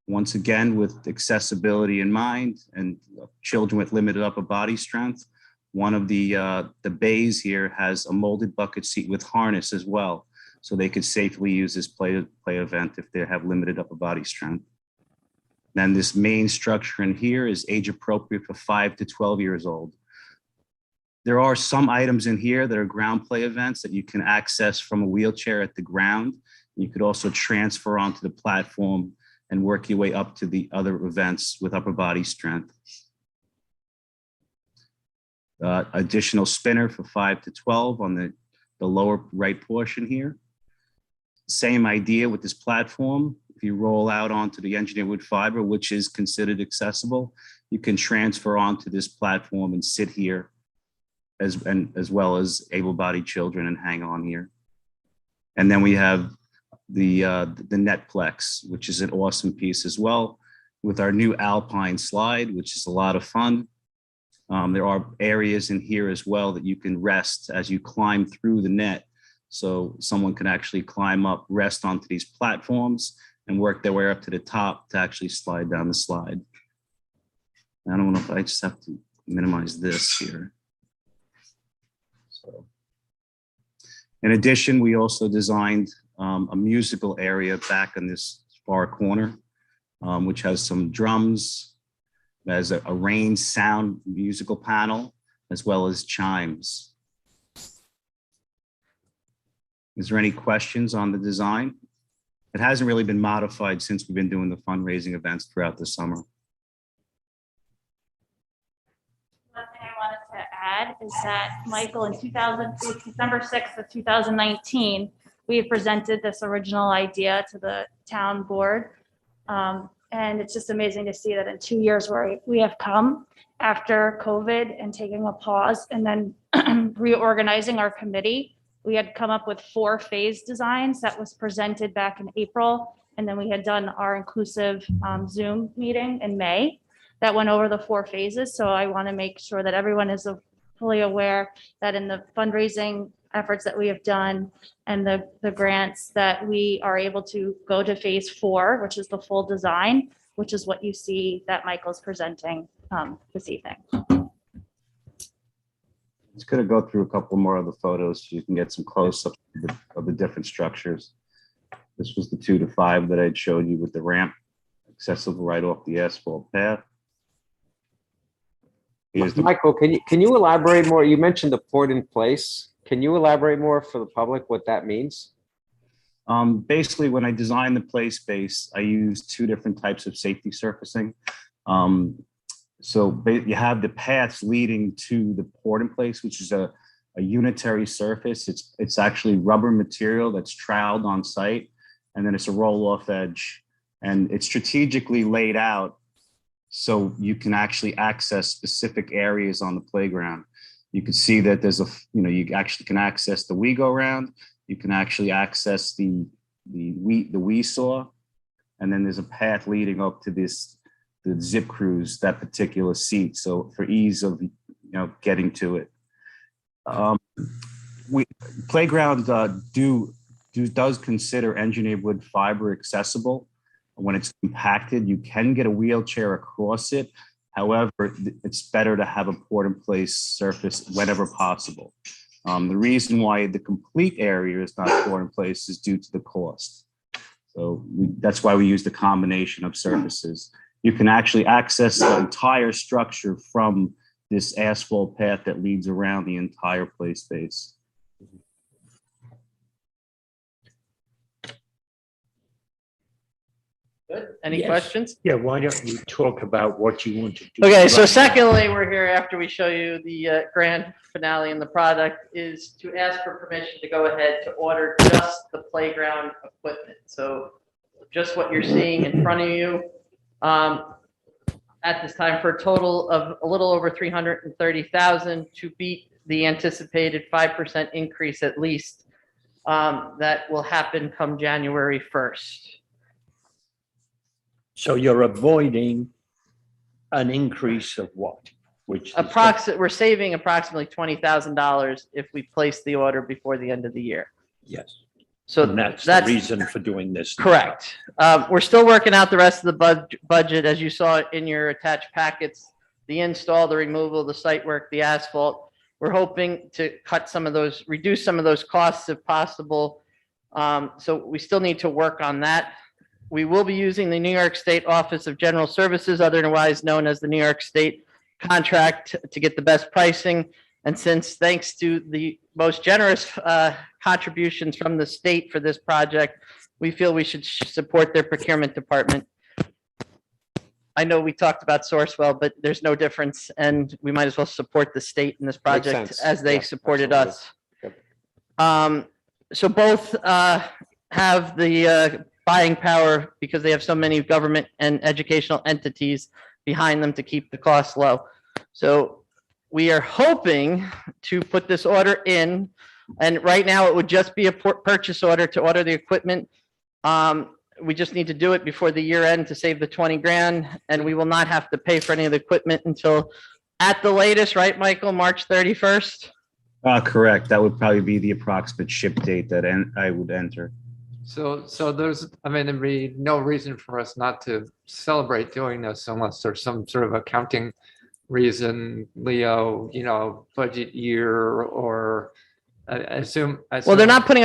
once again with accessibility in mind and children with limited upper body strength. One of the bays here has a molded bucket seat with harness as well, so they could safely use this play event if they have limited upper body strength. Then this main structure in here is age appropriate for 5 to 12 years old. There are some items in here that are ground play events that you can access from a wheelchair at the ground. You could also transfer onto the platform and work your way up to the other events with upper body strength. Additional spinner for 5 to 12 on the lower right portion here. Same idea with this platform. If you roll out onto the engineered wood fiber, which is considered accessible, you can transfer onto this platform and sit here as well as able-bodied children and hang on here. And then we have the Netplex, which is an awesome piece as well, with our new Alpine slide, which is a lot of fun. There are areas in here as well that you can rest as you climb through the net So someone can actually climb up, rest onto these platforms and work their way up to the top to actually slide down the slide. I don't know if I just have to minimize this here. So, in addition, we also designed a musical area back in this far corner, which has some drums, has a rain sound musical panel, as well as chimes. Is there any questions on the design? It hasn't really been modified since we've been doing the fundraising events throughout the summer. One thing I wanted to add is that Michael, in December 6th of 2019, we had presented this original idea to the town board. And it's just amazing to see that in 2 years where we have come after COVID and taking a pause and then reorganizing our committee. We had come up with 4 phase designs that was presented back in April. And then we had done our inclusive Zoom meeting in May that went over the 4 phases. So I want to make sure that everyone is fully aware that in the fundraising efforts that we have done and the grants that we are able to go to phase 4, which is the full design, which is what you see that Michael's presenting this evening. Just gonna go through a couple more of the photos so you can get some close-up of the different structures. This was the 2 to 5 that I'd showed you with the ramp accessible right off the asphalt path. Here's the Michael, can you elaborate more? You mentioned the port in place. Can you elaborate more for the public what that means? Basically, when I designed the play space, I used 2 different types of safety surfacing. So you have the paths leading to the port in place, which is a unitary surface. It's actually rubber material that's troweled on site, and then it's a roll-off edge. And it's strategically laid out so you can actually access specific areas on the playground. You can see that there's you actually can access the we-go-round. You can actually access the we-saw, and then there's a path leading up to the zip cruise, that particular seat. So for ease of getting to it, playground does consider engineered wood fiber accessible. When it's compacted, you can get a wheelchair across it. However, it's better to have a port-in-place surface whenever possible. The reason why the complete area is not port-in-place is due to the cost. So that's why we use the combination of surfaces. You can actually access the entire structure from this asphalt path that leads around the entire play space. Good. Any Yes. questions? Yeah, why don't you talk about what you want to do? Okay, so right secondly, we're here after we show you the grand finale and the product is to ask for permission to go ahead to order just the playground equipment. So just what you're seeing in front of you at this time for a total of a little over 330,000 to beat the anticipated 5% increase at least that will happen come January 1st. So you're avoiding an increase of what? Which is We're saving approximately $20,000 if we place the order before the end of the year. yes. So And that's the reason for doing this. now. correct. We're still working out the rest of the budget, as you saw in your attached packets, the install, the removal, the site work, the asphalt. We're hoping to reduce some of those costs if possible. So we still need to work on that. We will be using the New York State Office of General Services, otherwise known as the New York State contract, to get the best pricing. And since thanks to the most generous contributions from the state for this project, we feel we should support their procurement department. I know we talked about Sourcewell, but there's no difference, and we might as well support the state in this project sense. as they Yeah, supported absolutely. us. So both have the buying power because they have so many government and educational entities behind them to keep the costs low. So we are hoping to put this order in, and right now it would just be a purchase order to order the equipment. We just need to do it before the year end to save the 20 grand, and we will not have to pay for any of the equipment until at the latest, right, Michael, March 31st? Correct. That would probably be the approximate ship date that I would enter. So there's, I mean, there'd be no reason for us not to celebrate doing this unless there's some sort of accounting reason, Leo, budget year or I assume. Well, you're not putting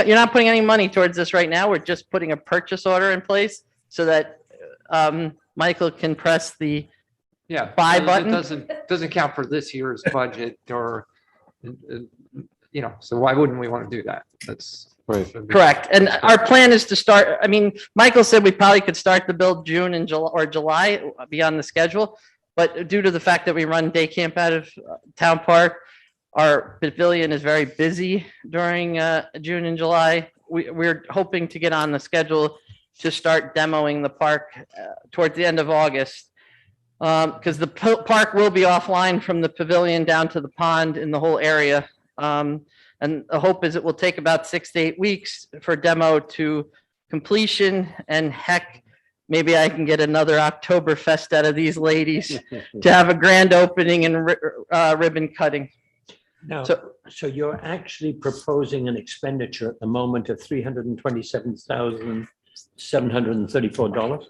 any money towards this right now. We're just putting a purchase order in place so that Michael can press the buy button. It doesn't count for this year's budget or, so why wouldn't we want to do that? That's right. Correct. And our plan is to start, I mean, Michael said we probably could start the build June and July be on the schedule. But due to the fact that we run day camp out of Town Park, our pavilion is very busy during June and July. We're hoping to get on the schedule to start demoing the park towards the end of August. Because the park will be offline from the pavilion down to the pond in the whole area. And the hope is it will take about 6 to 8 weeks for demo to completion, and heck, maybe I can get another Oktoberfest out of these ladies to have a grand opening and ribbon cutting. Now, so you're actually proposing an expenditure at the moment of $327,734?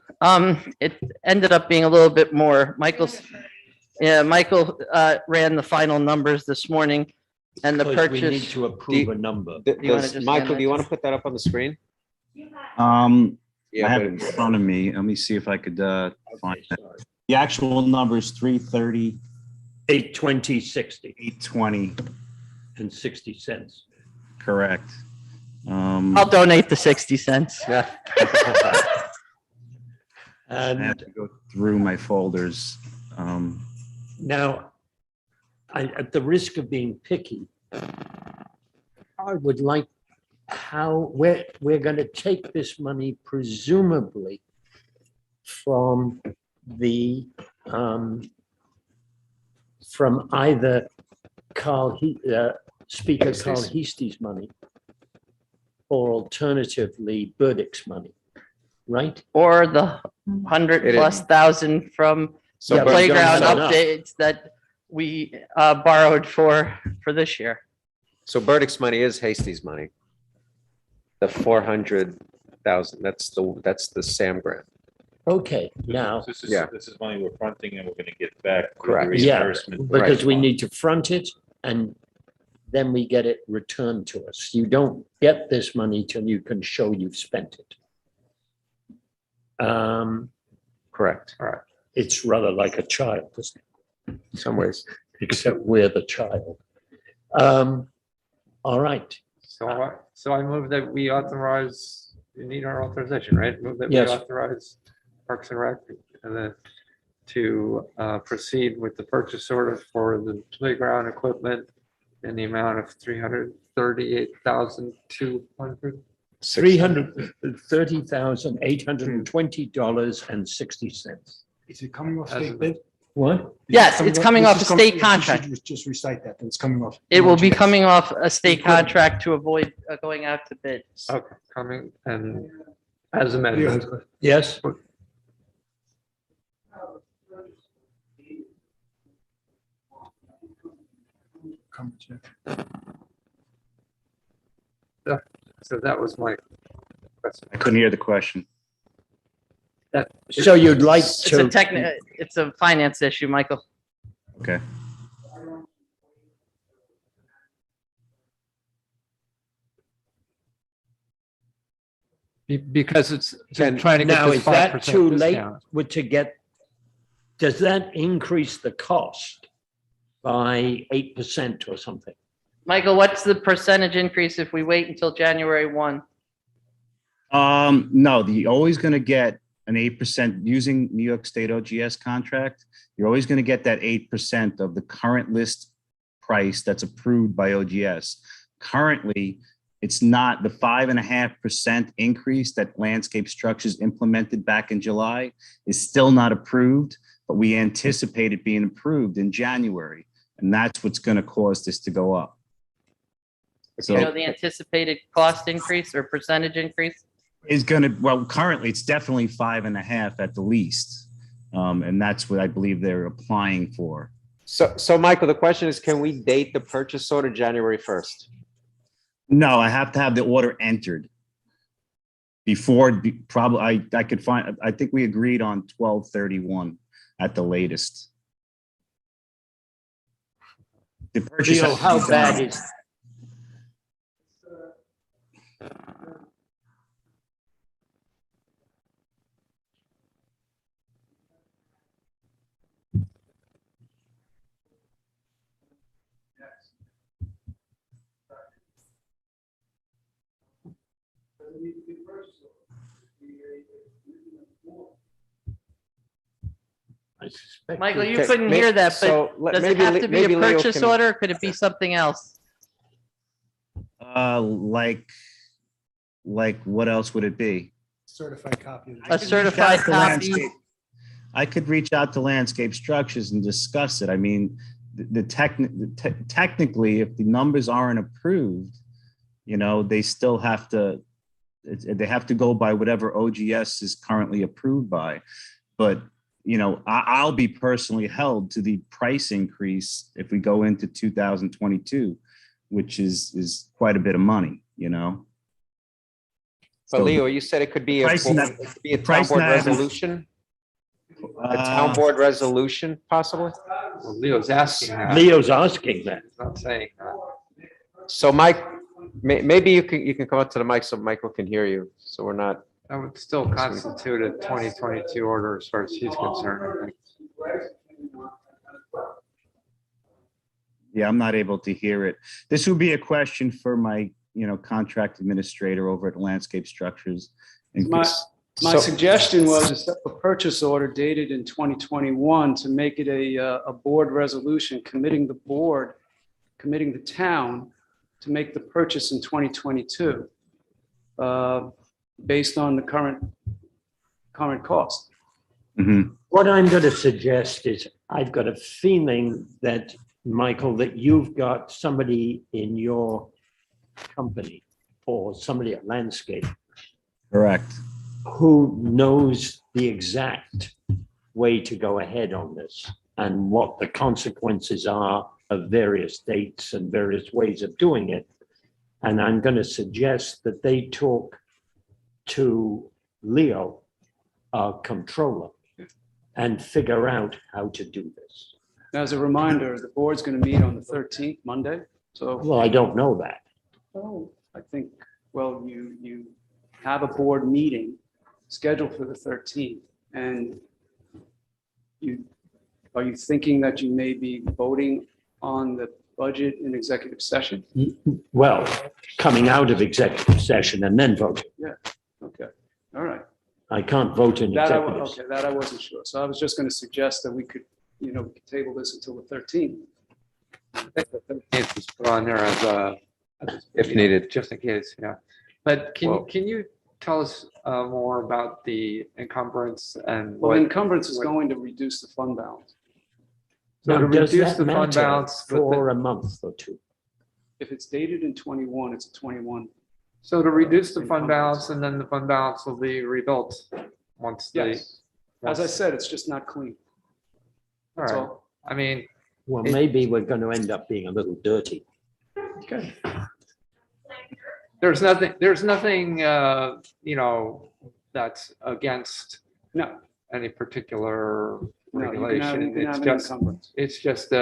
It ended up being a little bit more. Michael ran the final numbers this morning, and the Because purchase. we need to approve a number. Michael, do you want to put that up on the screen? I have it in front of me. Let me see if I could find that. The actual number is 330. 820.60. 820. And 60 cents. Correct. I'll donate the 60 cents. I have And to go through my folders. now, at the risk of being picky, I would like how we're going to take this money presumably from the from either Speaker Carl Heastie's money or alternatively Burdick's money, right? Or the 100,000+ from So the but- playground no, no. updates that we borrowed for this year. So Burdick's money is Hasty's money. The 400,000, that's the SAM grant. Okay, now, This Yeah. this is money we're fronting and we're gonna get back. through the Correct. yeah, reimbursement. because we need to front it and then we get it returned to us. You don't get this money till you can show you've spent it. Correct. It's rather like a child, isn't it? In some ways. Except we're the child. All right. So I move that we authorize, you need our authorization, right? Move that we Yes. authorize Parks and Rec to proceed with the purchase order for the playground equipment in the amount of $338,200. $330,820.60. Is it coming off As state of- bid? What? Yes, it's coming off a state contract. Just recite that, it's coming off. It will be coming off a state contract to avoid going out to bid. Okay, coming and as Yeah, amended. Yes? come to- So that was my question. I couldn't hear the question. So you'd like It's a finance issue, Michael. Okay. Because it's Can- trying to get now, this is that 5% too late discount. to get, does that increase the cost by 8% or something? Michael, what's the percentage increase if we wait until January 1? No, you're always going to get an 8% using New York State OGS contract. You're always going to get that 8% of the current list price that's approved by OGS. Currently, it's not the 5.5% increase that Landscape Structures implemented back in July is still not approved, but we anticipate it being approved in January. And that's what's going to cause this to go up. Do you know the anticipated cost increase or percentage increase? Is going to, well, currently it's definitely 5.5 at the least. And that's what I believe they're applying for. So Michael, the question is, can we date the purchase order January 1st? No, I have to have the order entered before, probably, I could find, I think we agreed on 12/31 at the latest. The purchase. Leo, has to how be bad done. is, I suspect. Michael, you Okay, couldn't may- hear that, so but let- does it maybe have Le- to be maybe a Leo purchase can- order? Or could it be something else? Like what else would it be? Certified copy. A certified copy? I could reach out to Landscape Structures and discuss it. I mean, technically, if the numbers aren't approved, you know, they still have to, they have to go by whatever OGS is currently approved by. But, you know, I'll be personally held to the price increase if we go into 2022, which is quite a bit of money, you know? But So Leo, you said it could be a pricing board- that- it could be a the town pricing board that I haven't- resolution? A town board resolution, possibly? Well, Leo's asking that. Leo's asking that. He's not saying that. So Mike, maybe you can come up to the mic so Michael can hear you, so we're not. That would still constitute a 2022 order as far as he's concerned, I think. Yeah, I'm not able to hear it. This would be a question for my, you know, contract administrator over at Landscape Structures. And My suggestion was to set a purchase order dated in 2021 to make it a board resolution committing the town to make the purchase in 2022 based on the current cost. Mhm. What I'm going to suggest is, I've got a feeling that, Michael, that you've got somebody in your company or somebody at Landscape Correct. who knows the exact way to go ahead on this and what the consequences are of various dates and various ways of doing it. And I'm going to suggest that they talk to Leo, our controller, and figure out how to do this. As a reminder, the board's going to meet on the 13th, Monday. So, Well, I don't know that. I think, well, you have a board meeting scheduled for the 13th. And are you thinking that you may be voting on the budget in executive session? Well, coming out of executive session and then voting. Yeah, okay, all right. I can't vote in executive. Okay, that I wasn't sure. So I was just going to suggest that we could, we could table this until the 13th. It's just put on there as a. If needed. Just in case, yeah. But can you tell us more about the encumbrance and Well, what? encumbrance is going to reduce the fund balance. So Now, to does reduce that the fund matter balance, but for a month or two? If it's dated in 21, it's a 21. so to reduce the fund balance and then the fund balance will be rebuilt once the. Yes. As I said, it's just not clean. All That's right. all. I mean, Well, maybe we're going to end up being a little dirty. okay. There's nothing, that's against No, any particular no, regulation. you can It's have an just, encumbrance. it's just,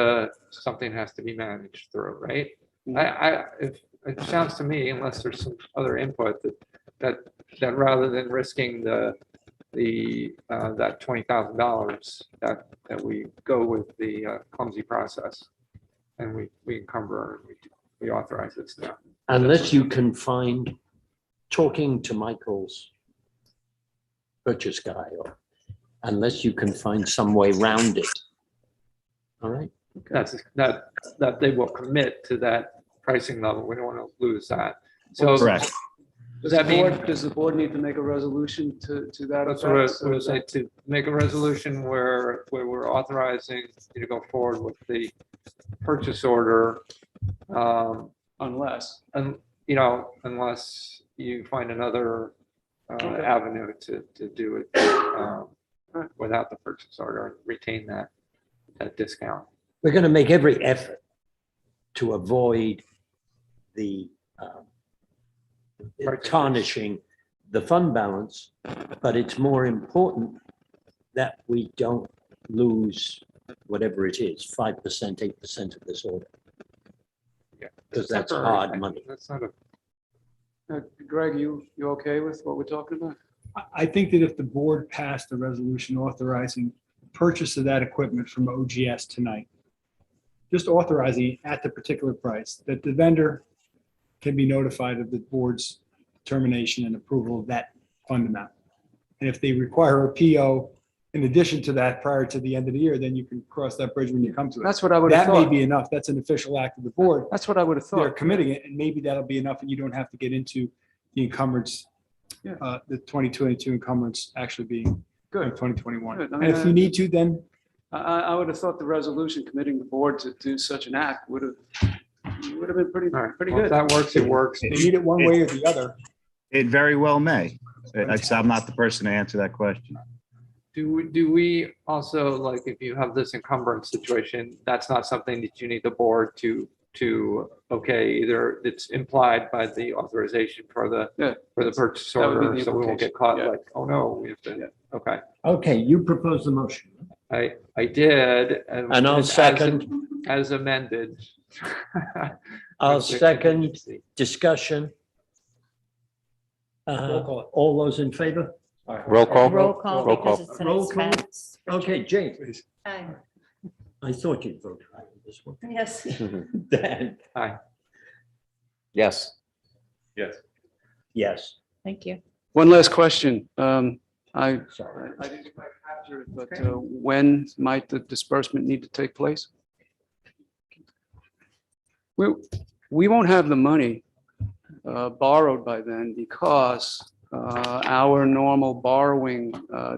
something has to be managed through, right? Mhm. It sounds to me, unless there's some other input, that rather than risking that $20,000, that we go with the clumsy process and we encumber, and we authorize this now. Unless you can find, talking to Michael's purchase guy, or unless you can find some way around it. All right. That they will commit to that pricing level. We don't want to lose that. So Correct. does that mean, Does the board need to make a resolution to that that's what I effect? was saying, to make a resolution where we're authorizing you to go forward with the purchase order, Unless, unless you find another Okay. avenue to do it without the purchase order, and retain that discount. we're going to make every effort to avoid the tarnishing the fund balance, but it's more important that we don't lose whatever it is, 5%, 8% of this order. Because that's Temporary hard thing. money. That's not a, Greg, you okay with what we're talking about? I think that if the board passed a resolution authorizing purchase of that equipment from OGS tonight, just authorizing it at the particular price, that the vendor can be notified of the board's determination and approval of that fund amount. And if they require a PO in addition to that prior to the end of the year, then you can cross that bridge when you come to it. That's what I would have That may thought. be enough. That's an official act of the board. That's what I would have They're thought. committing it, and maybe that'll be enough, and you don't have to get into the encumbrance, Yeah. the 2022 encumbrance actually being Good. 2021. Good. I And mean, if you need to, then I would have thought the resolution committing the board to do such an act would have been pretty, all right. pretty Well, if good. that works, it works. they need it one way or the other. It very well may. I'm not the person to answer that question. Do we also, like, if you have this encumbrance situation, that's not something that you need the board to, okay, either it's implied by the authorization for the purchase That would be order, the so we won't get implication, caught yeah. like, oh no, we have to, okay. Okay, you propose the motion. I did. And I'll as- second. As amended. I'll second. Discussion. All those in favor? Roll call. Roll call Roll call. because it's an Roll call. expense. Okay, James, Aye. I thought you'd vote aye on this one. Yes. Dan? Yes. Yes. Yes. Thank you. One last question. I Sorry. didn't quite capture it, but when might the disbursement need to take place? We won't have the money borrowed by then because our normal borrowing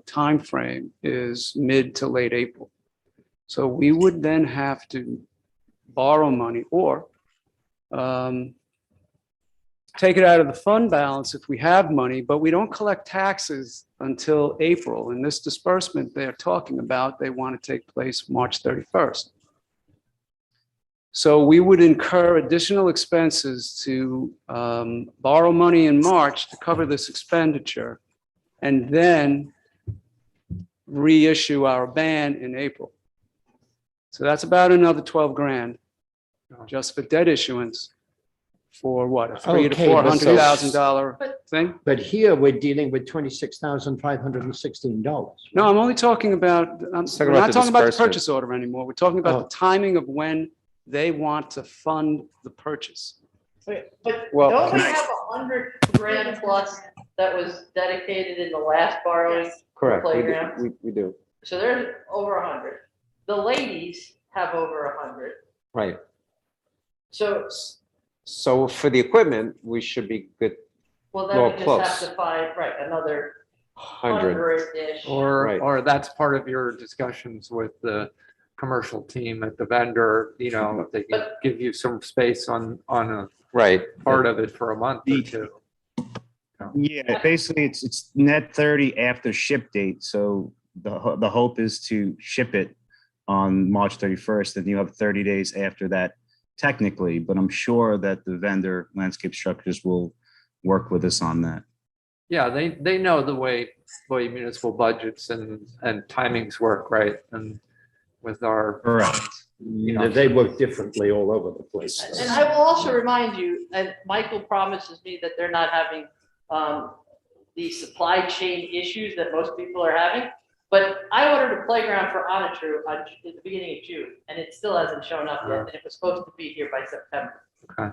timeframe is mid to late April. So we would then have to borrow money or take it out of the fund balance if we have money, but we don't collect taxes until April. And this disbursement they're talking about, they want to take place March 31st. So we would incur additional expenses to borrow money in March to cover this expenditure and then reissue our ban in April. So that's about another 12 grand just for debt issuance for what, a $300,000 to Okay, but $400,000 thing? But here we're dealing with $26,516. No, I'm only talking about, we're not talking about the disbursement. purchase order anymore. We're talking about the timing of when they want to fund the purchase. But Well, don't we have 100 grand plus that was dedicated in the last borrowing? Correct. We do. Playground. We do. So there's over 100. The ladies have over 100. Right. So, So for the equipment, we should be good. well, then Well, we just close. have to find, right, another 100. 100-ish. Right. Or that's part of your discussions with the commercial team at the vendor, you know, if they can give you some space on a Right. part of it for a month or two. Yeah, basically it's net 30 after ship date. So the hope is to ship it on March 31st, and you have 30 days after that technically, but I'm sure that the vendor Landscape Structures will work with us on that. Yeah, they know the way municipal budgets and timings work, right? And with our. Correct. You know, They work differently all over the place. And I will also remind you, and Michael promises me that they're not having the supply chain issues that most people are having. But I ordered a playground for Onitru at the beginning of June, and it still hasn't shown up yet, and it was supposed to be here by September. Okay.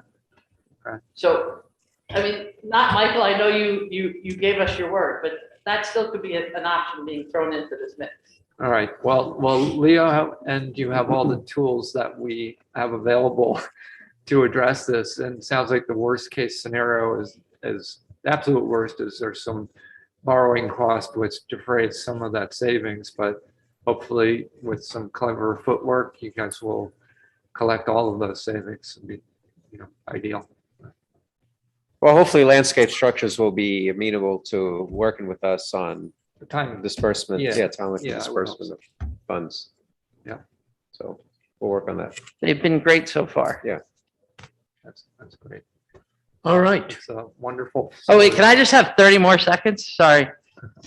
Okay. So, I mean, not Michael, I know you gave us your word, but that still could be an option being thrown into this mix. All right, well, Leo, and you have all the tools that we have available to address this, and it sounds like the worst case scenario is the absolute worst is there's some borrowing cost which defrays some of that savings, but hopefully with some clever footwork, you guys will collect all of those savings and be, ideal. Well, hopefully Landscape Structures will be amenable to working with us on The time. disbursement. Yeah. Yeah, time with Yeah, I would hope disbursement of funds. Yeah. So We'll work on that. They've been great so far. That's great. All right. It's wonderful. Oh, wait, can I just have 30 more seconds? Sorry.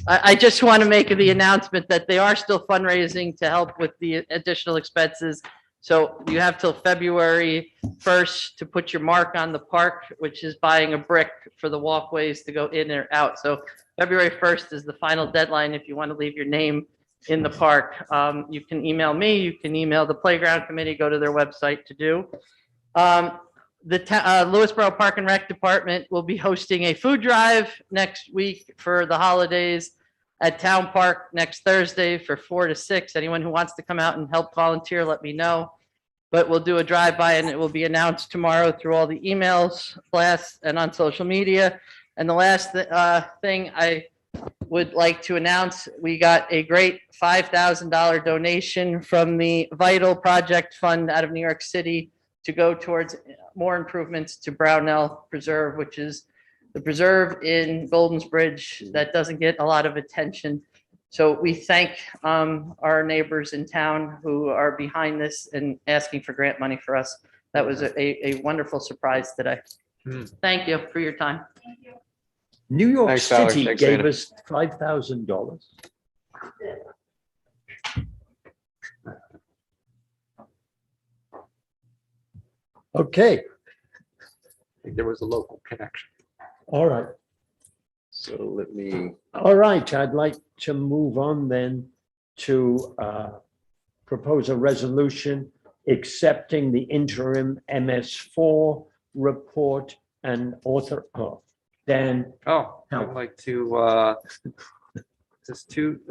I just want to make the announcement that they are still fundraising to help with the additional expenses. So you have till February 1st to put your mark on the park, which is buying a brick for the walkways to go in or out. So February 1st is the final deadline if you want to leave your name in the park. You can email me, you can email the playground committee, go to their website to do. The Lewisboro Park and Rec Department will be hosting a food drive next week for the holidays at Town Park next Thursday for 4 to 6. Anyone who wants to come out and help volunteer, let me know. But we'll do a drive-by and it will be announced tomorrow through all the emails, blasts, and on social media. And the last thing I would like to announce, we got a great $5,000 donation from the Vital Project Fund out of New York City to go towards more improvements to Brownell Preserve, which is the preserve in Golden's Bridge that doesn't get a lot of attention. So we thank our neighbors in town who are behind this and asking for grant money for us. That was a wonderful surprise today. Thank you for your time. New York Thanks, Alex. City Thanks, gave Dana. us $5,000. Okay, I think there was a local connection. all right. So let me, All right, I'd like to move on then to propose a resolution accepting the interim MS4 report and Dan. Oh, No. I'd like to,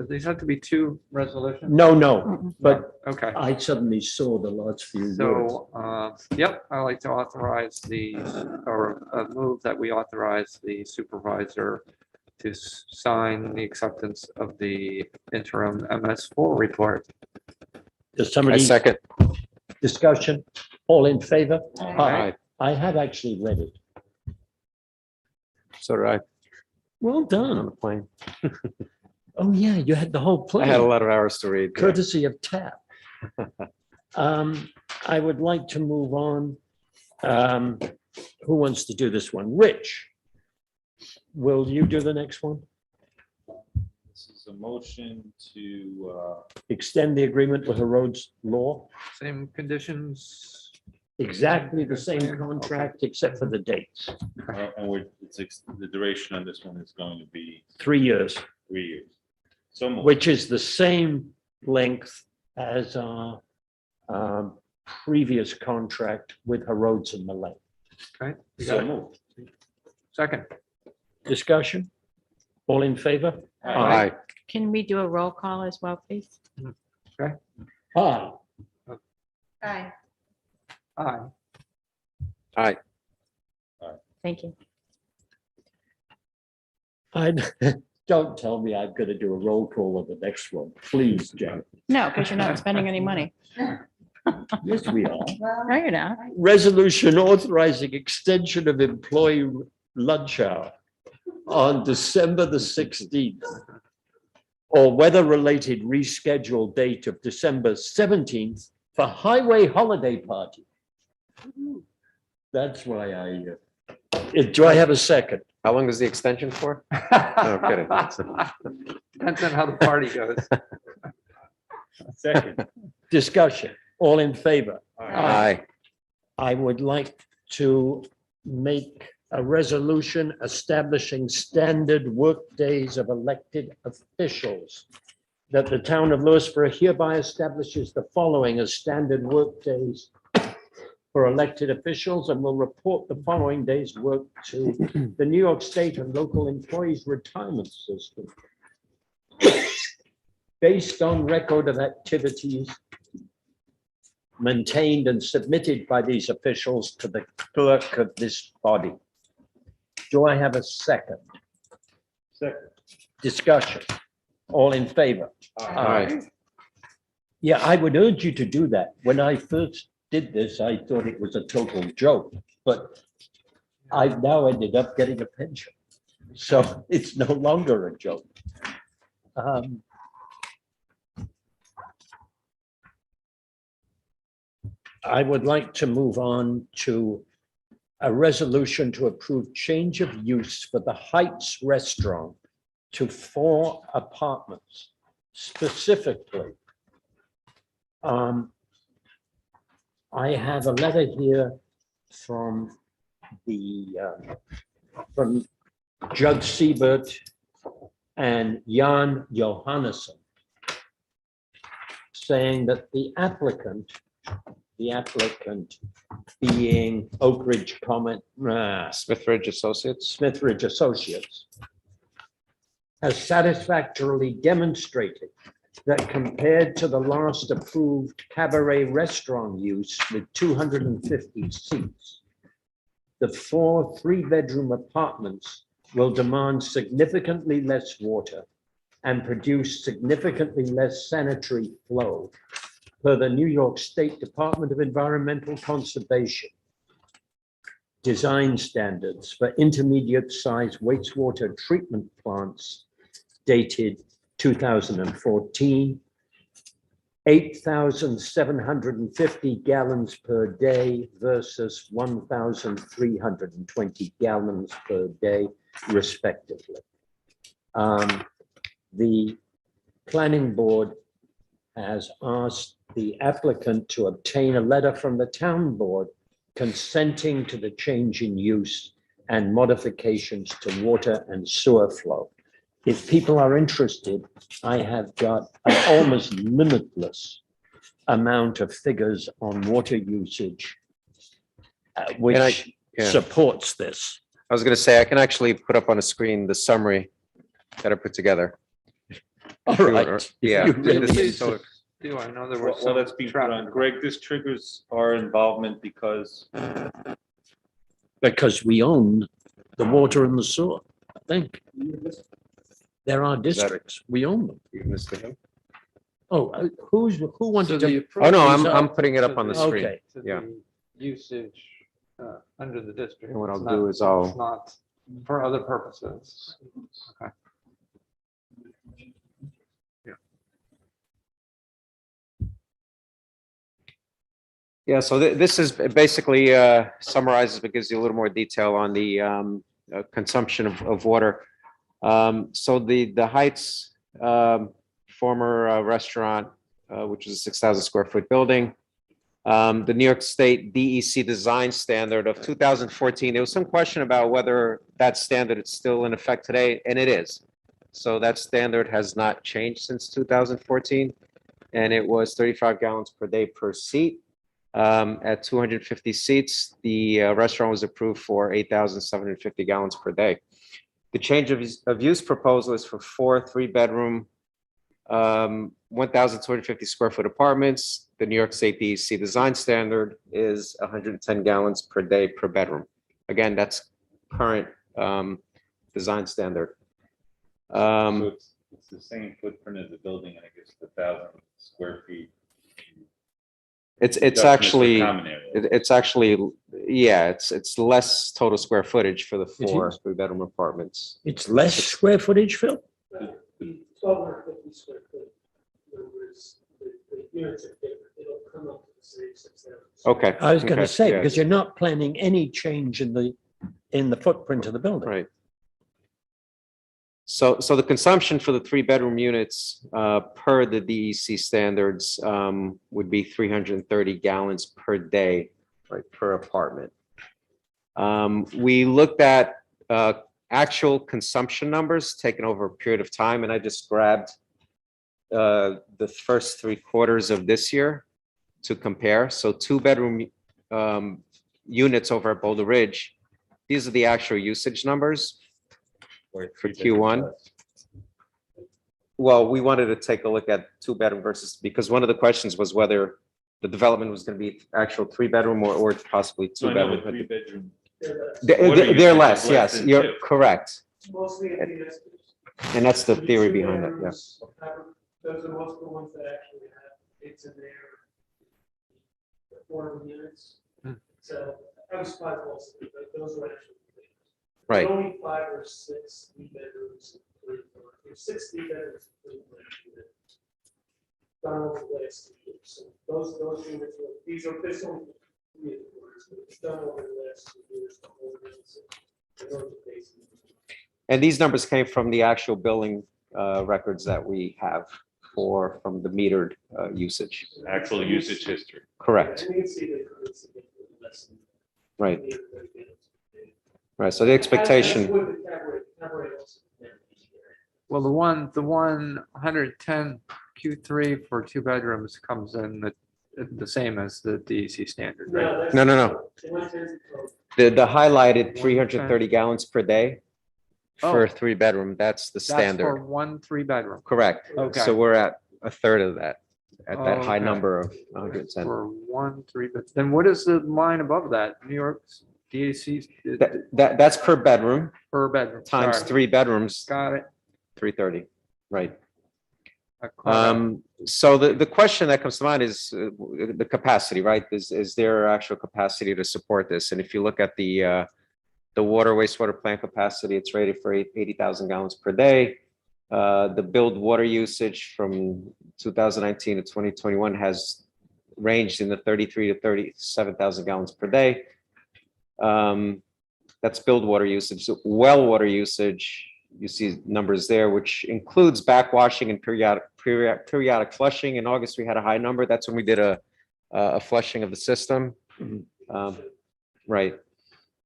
these have to be two resolutions? No, but Okay. I suddenly saw the last few words. So, yep, I'd like to authorize move that we authorize the supervisor to sign the acceptance of the interim MS4 report. Does I somebody second. discussion? All in favor? Aye. I have actually read it. So did I Well on done. the plane. Oh, yeah, you had the whole I had a plan, lot of hours to read. yeah. courtesy of TAP. I would like to move on. Who wants to do this one? Rich, will you do the next one? This is a motion to, Extend the agreement with the Rhodes law? Same conditions? Exactly the same contract except for the dates. and the duration on this one is going to be 3 years, 3 years. So moved. which is the same length as our previous contract with Rhodes and Malay. Okay. you So got it. moved. Second. Discussion? All in favor? Aye. Can we do a roll call as well, please? Aye. Aye. Aye. Aye. Thank you. I don't tell me I'm going to do a roll call on the next one, please, Jack. No, because you're not spending any money. Yes, we are. No, you're not. Resolution authorizing extension of employee lunch hour on December the 16th or weather-related rescheduled date of December 17th for highway holiday party. That's why do I have a second? How long is the extension for? No kidding. Depends on how the party goes. Second. Discussion, all in favor? Aye. I would like to make a resolution establishing standard work days of elected officials. That the town of Lewisboro hereby establishes the following as standard work days for elected officials and will report the following day's work to the New York State and local employees retirement system. Based on record of activities maintained and submitted by these officials to the clerk of this body. Do I have a second? Second. Discussion. All in favor? Aye. Yeah, I would urge you to do that. When I first did this, I thought it was a total joke, but I've now ended up getting a pension. So it's no longer a joke. I would like to move on to a resolution to approve change of use for the Heights Restaurant to 4 apartments. Specifically, I have a letter here from from Judge Siebert and Jan Johannesson, saying that the applicant being Oakridge Smithridge Associates. Smithridge Associates, has satisfactorily demonstrated that compared to the last approved cabaret restaurant use with 250 seats, the 4 3-bedroom apartments will demand significantly less water and produce significantly less sanitary flow per the New York State Department of Environmental Conservation design standards for intermediate-sized wastewater treatment plants dated 2014, 8,750 gallons per day versus 1,320 gallons per day, respectively. The planning board has asked the applicant to obtain a letter from the town board consenting to the change in use and modifications to water and sewer flow. If people are interested, I have got an almost limitless amount of figures on water usage, which supports this. I was going to say, I can actually put up on a screen the summary that I put together. All right. Yeah. You really This is so- Do I know there was Well, that's being put on. Greg, this triggers our involvement because we own the water and the sewer, I think. There are districts, we own them. Oh, who wanted to? Oh, no, I'm putting it up on the screen. Okay. Yeah. Usage under the district. And what I'll It's do not- is I'll- it's Not for other purposes. Okay. Yeah, so this is basically summarizes, but gives you a little more detail on the consumption of water. So the Heights former restaurant, which is a 6,000 square foot building, the New York State DEC design standard of 2014, there was some question about whether that standard is still in effect today, and it is. So that standard has not changed since 2014, and it was 35 gallons per day per seat. At 250 seats, the restaurant was approved for 8,750 gallons per day. The change of use proposal is for 4 3-bedroom, 1,250 square foot apartments. The New York State DEC design standard is 110 gallons per day per bedroom. Again, that's current design standard. so it's the same footprint as the building, and I guess 1,000 square feet. It's Adjustments for actually, common area. it's actually, yeah, it's less total square footage for the It 4 is? 3-bedroom apartments. It's less square footage, Phil? 1,250 square foot. In other words, the units are different. They don't come up to the same 6,000. Okay. I was gonna okay, say, yeah, because you're not planning any change in the footprint of the building. Right. So the consumption for the 3-bedroom units per the DEC standards would be 330 gallons per day, right, per apartment. We looked at actual consumption numbers taken over a period of time, and I just grabbed the first 3 quarters of this year to compare. So 2-bedroom units over at Boulder Ridge, these are the actual usage numbers for Q1. Well, we wanted to take a look at 2-bedroom versus, because one of the questions was whether the development was going to be actual 3-bedroom or possibly So I know 2-bedroom. with 3-bedroom. They're less, yes, than you're 2. correct. Mostly at the And that's the theory behind it, yeah. Those are most of the ones that actually have, it's in there. Affordable units. Hmm. So I was surprised also, but those are actually. Right. Only 5 or 6 3 bedrooms. There's 6 3 bedrooms. done over the last 2 years. So those units, these are official unit orders, but it's done over the last 2 years. The whole units, and those are basically. And these numbers came from the actual billing records that we have from the metered usage. Actual usage history. Correct. And you can see that it's significantly less than. Right. the- Right. So the expectation. That's what the cabaret also meant. Well, the 110 Q3 for 2 bedrooms comes in the same as the DEC standard, right? that's- No. the 110 code. The highlighted 330 gallons per day for Oh. a 3 bedroom, that's the That's for standard. 1 3 bedroom. Correct. Okay. So we're at a third of that, at that high Okay. number of 110. For 1 3 bed. Then what is the line above that? New York's DEC That's per bedroom per bedroom. times Sorry. 3 bedrooms, Got it. 330. Right. I caught up. So the question that comes to mind is the capacity, right? Is there actual capacity to support this? And if you look at the water wastewater plant capacity, it's rated for 80,000 gallons per day. The billed water usage from 2019 to 2021 has ranged in the 33 to 37,000 gallons per day. That's billed water usage. So well water usage, you see numbers there, which includes backwashing and periodic flushing. In August, we had a high number. That's when we did a flushing of the system. Right.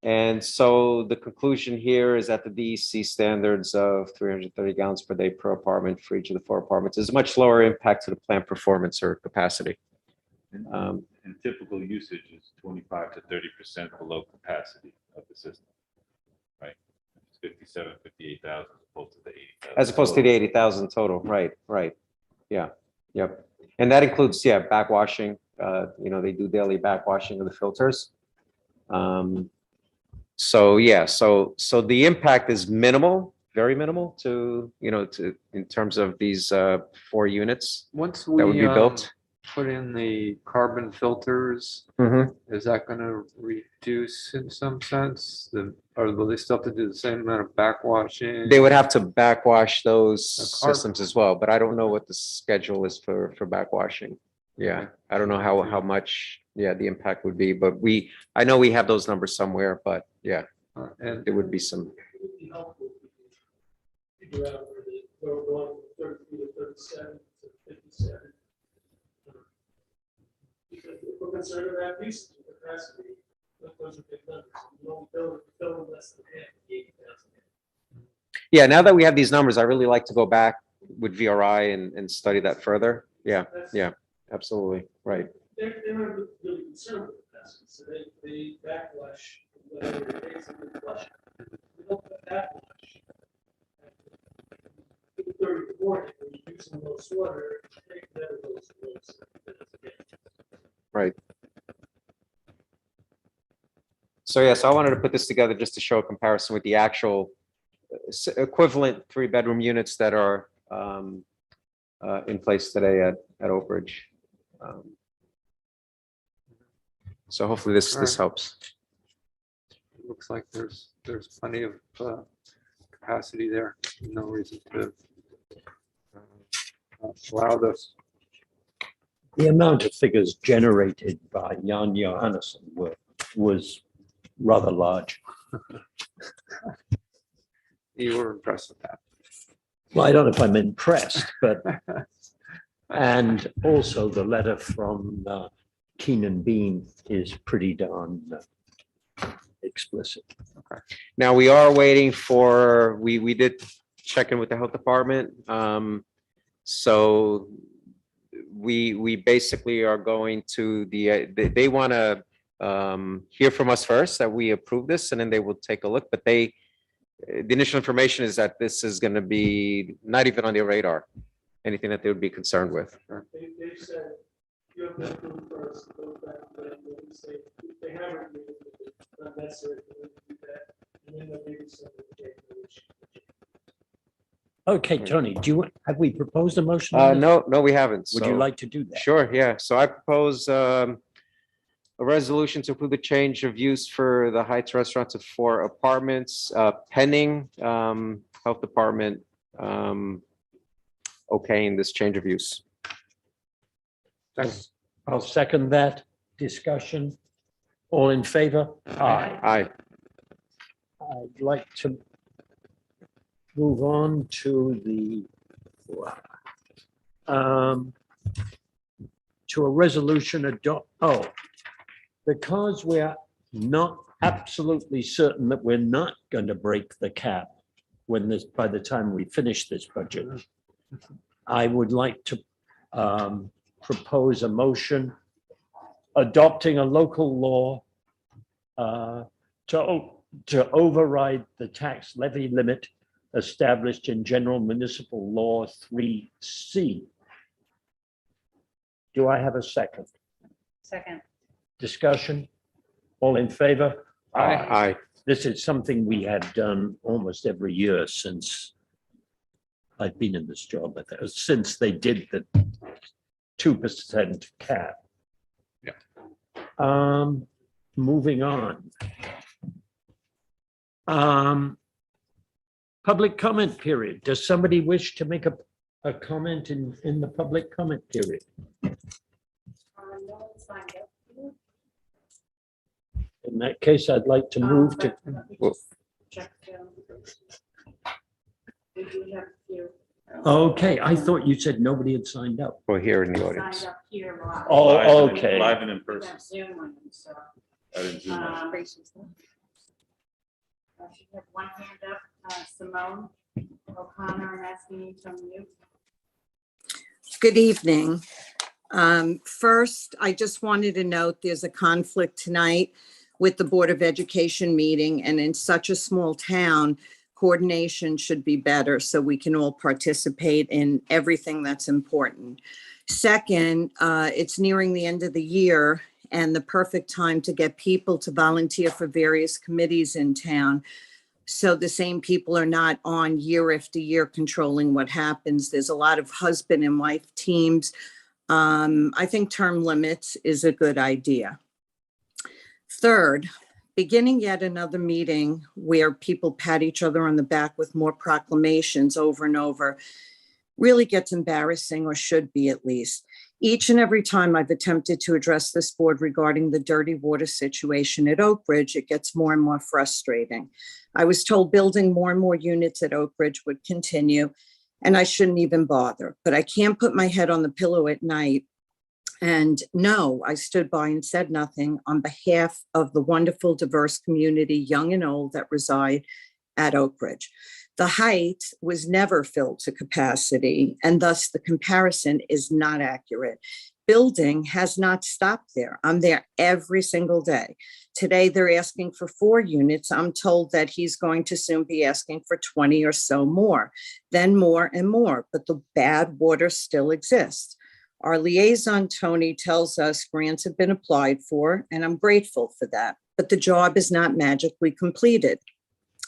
And so the conclusion here is that the DEC standards of 330 gallons per day per apartment for each of the 4 apartments is much lower impact to the plant performance or capacity. And typical usage is 25 to 30% below capacity of the system, right? It's 57, 58,000 opposed to the 80,000. As opposed to the 80,000 total, right. Yeah, yep. And that includes, backwashing. They do daily backwashing of the filters. So the impact is minimal, very minimal to in terms of these 4 units Once that would we be built. put in the carbon filters, Mhm. is that going to reduce in some sense? Or will they still have to do the same amount of backwashing? They would have to backwash those The carb- systems as well, but I don't know what the schedule is for backwashing. Yeah, I don't know how much, the impact would be, but I know we have those numbers somewhere, but And there would be some. It would be helpful if you could figure out where we're going from 33 to 37 to 57. Because if we're concerned about usage and capacity, those are big numbers. You don't build less than half of the 80,000. Yeah, now that we have these numbers, I really like to go back with VRI and study that further. Yeah, absolutely, right. They're not really concerned with capacity, so they backlash whatever it is and they flush it. They don't backlash. 2:30 in the morning, when you're using most water, they never goes to those. Right. So I wanted to put this together just to show a comparison with the actual equivalent 3-bedroom units that are in place today at Oakridge. So hopefully this helps. looks like there's plenty of capacity there. No reason to allow this. The amount of figures generated by Jan Johannesson was rather large. You were impressed with that. Well, I don't know if I'm impressed, but, and also the letter from Keenan Bean is pretty darn explicit. Okay. Now we are waiting for, we did check in with the health department. So we basically are going to they want to hear from us first that we approve this, and then they will take a look. But the initial information is that this is going to be not even on their radar, anything that they would be concerned with. They said, you have to approve first, go back to them, and say, if they haven't, it's not necessary for them to do that, and then they'll maybe send it to the. Okay, Tony, have we proposed a motion? on this? No, we haven't. Would you So- like to do that? Sure, yeah. So I propose a resolution to approve the change of use for the Heights Restaurant to 4 apartments, pending health department okaying this change of use. I'll second that discussion. All in favor? Aye. Aye. I'd like to move on to to a resolution because we're not absolutely certain that we're not going to break the cap by the time we finish this budget. I would like to propose a motion adopting a local law to override the tax levy limit established in General Municipal Law 3C. Do I have a second? Second. Discussion? All in favor? Aye. This is something we have done almost every year since I've been in this job, since they did the 2% cap. Yeah. Moving on. Public comment period. Does somebody wish to make a comment in the public comment period? In that case, I'd like to move to. Okay, I thought you said nobody had signed up. We're here in the audience. Oh, okay. Live and in person. I didn't Zoom in. She had one hand up, Simone O'Connor, I'm asking you to unmute. Good evening. First, I just wanted to note there's a conflict tonight with the Board of Education meeting, and in such a small town, coordination should be better so we can all participate in everything that's important. Second, it's nearing the end of the year and the perfect time to get people to volunteer for various committees in town. So the same people are not on year after year controlling what happens. There's a lot of husband and wife teams. I think term limits is a good idea. Third, beginning yet another meeting where people pat each other on the back with more proclamations over and over really gets embarrassing, or should be at least. Each and every time I've attempted to address this board regarding the dirty water situation at Oakridge, it gets more and more frustrating. I was told building more and more units at Oakridge would continue, and I shouldn't even bother. But I can't put my head on the pillow at night. And no, I stood by and said nothing on behalf of the wonderful, diverse community, young and old, that reside at Oakridge. The Heights was never filled to capacity, and thus the comparison is not accurate. Building has not stopped there. I'm there every single day. Today, they're asking for 4 units. I'm told that he's going to soon be asking for 20 or so more, then more and more, but the bad water still exists. Our liaison, Tony, tells us grants have been applied for, and I'm grateful for that, but the job is not magically completed.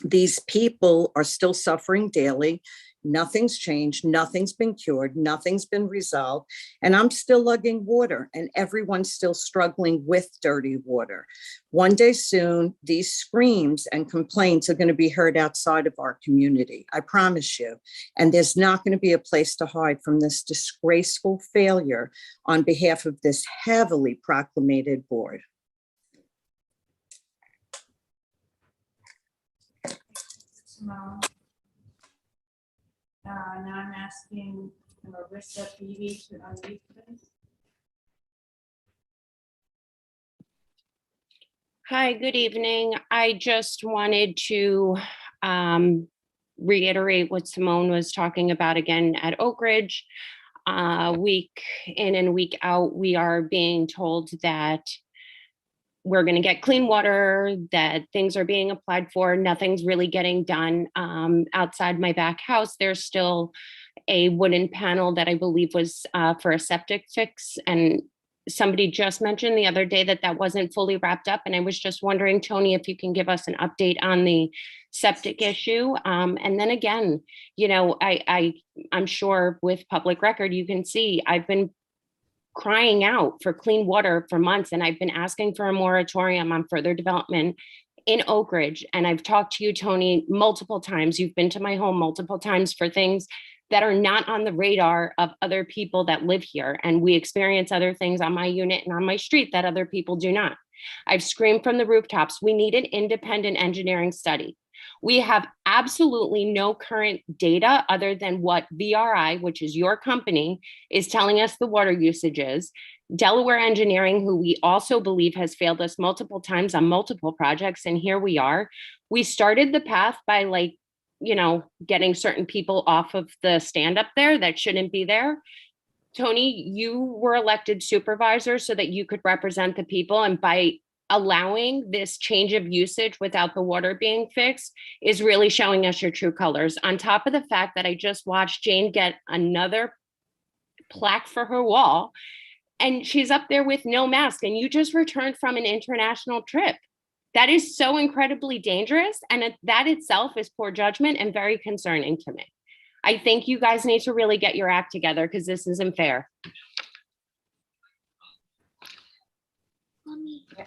These people are still suffering daily. Nothing's changed. Nothing's been cured. Nothing's been resolved. And I'm still lugging water, and everyone's still struggling with dirty water. One day soon, these screams and complaints are going to be heard outside of our community. I promise you. And there's not going to be a place to hide from this disgraceful failure on behalf of this heavily proclamated board. Simone. Now I'm asking Marissa Beebe to unmute, please. Hi, good evening. I just wanted to reiterate what Simone was talking about again at Oakridge. Week in and week out, we are being told that we're going to get clean water, that things are being applied for. Nothing's really getting done. Outside my back house, there's still a wooden panel that I believe was for a septic fix. And somebody just mentioned the other day that that wasn't fully wrapped up. And I was just wondering, Tony, if you can give us an update on the septic issue. And then again, you know, I'm sure with public record, you can see I've been crying out for clean water for months, and I've been asking for a moratorium on further development in Oakridge. And I've talked to you, Tony, multiple times. You've been to my home multiple times for things that are not on the radar of other people that live here. And we experience other things on my unit and on my street that other people do not. I've screamed from the rooftops, we need an independent engineering study. We have absolutely no current data other than what VRI, which is your company, is telling us the water usage is. Delaware Engineering, who we also believe has failed us multiple times on multiple projects, and here we are. We started the path by getting certain people off of the stand up there that shouldn't be there. Tony, you were elected supervisor so that you could represent the people, and by allowing this change of usage without the water being fixed is really showing us your true colors. On top of the fact that I just watched Jane get another plaque for her wall, and she's up there with no mask, and you just returned from an international trip. That is so incredibly dangerous, and that itself is poor judgment and very concerning to me. I think you guys need to really get your act together because this isn't fair.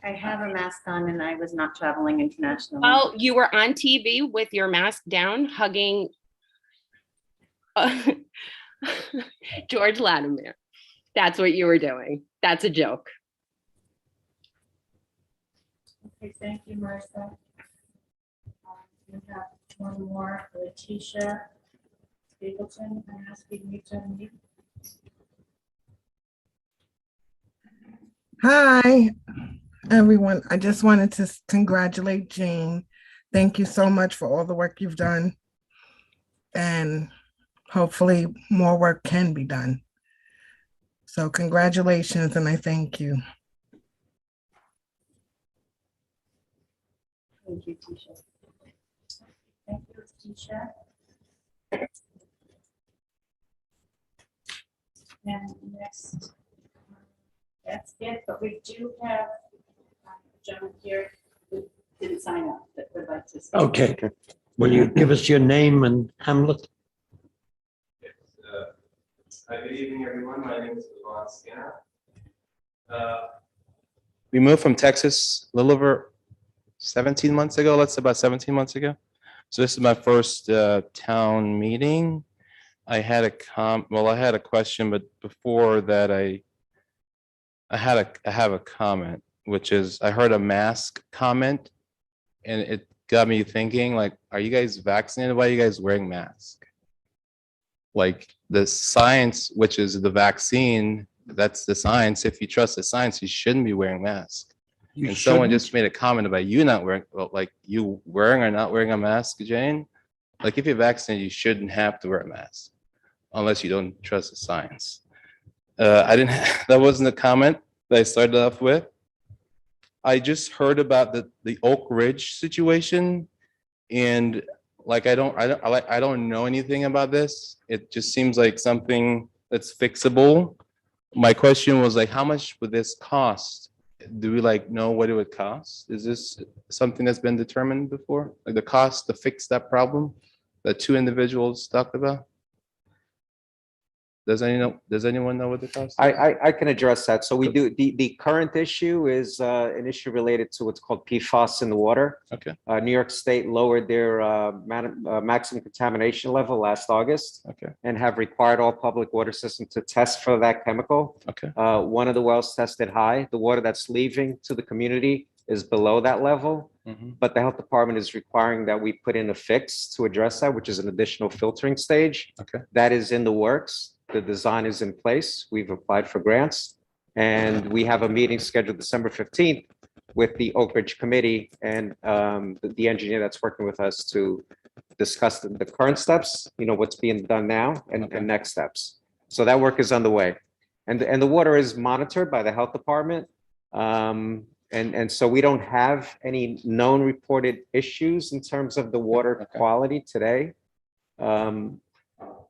I have a mask on and I was not traveling internationally. Well, you were on TV with your mask down, hugging George Latimer. That's what you were doing. That's a joke. Okay, thank you, Marissa. We have one more, Letitia Stapleton. I'm asking you to unmute. Hi, everyone. I just wanted to congratulate Jane. Thank you so much for all the work you've done. And hopefully more work can be done. So congratulations, and I thank you. Thank you, Tisha. Thank you, Tisha. And next, that's it, but we do have a gentleman here who didn't sign up that would like to speak. Okay. Will you give us your name and hamlet? Hi, good evening, everyone. My name is Levon Skinner. We moved from Texas a little over 17 months ago. Let's say about 17 months ago. So this is my first town meeting. I had a question, but before that, I have a comment, which is I heard a mask comment, and it got me thinking, like, are you guys vaccinated? Why are you guys wearing masks? Like the science, which is the vaccine, that's the science. If you trust the science, you shouldn't be wearing masks. And someone just made a comment about you not wearing, well, like you wearing or not wearing a mask, Jane. Like if you're vaccinated, you shouldn't have to wear a mask unless you don't trust the science. That wasn't a comment that I started off with. I just heard about the Oakridge situation, and like I don't know anything about this. It just seems like something that's fixable. My question was like, how much would this cost? Do we know what it would cost? Is this something that's been determined before? Like the cost to fix that problem that two individuals talked about? Does anyone know what the cost is? I can address that. So we do, the current issue is an issue related to what's called PFAS in the water. Okay. New York State lowered their maximum contamination level last August. Okay. And have required all public water systems to test for that chemical. Okay. One of the wells tested high. The water that's leaving to the community is below that level. Mhm. But the health department is requiring that we put in a fix to address that, which is an additional filtering stage. Okay. That is in the works. The design is in place. We've applied for grants, and we have a meeting scheduled December 15th with the Oakridge committee and the engineer that's working with us to discuss the current steps, what's being done now and next steps. So that work is underway. And the water is monitored by the health department. And so we don't have any known reported issues in terms of the water quality today.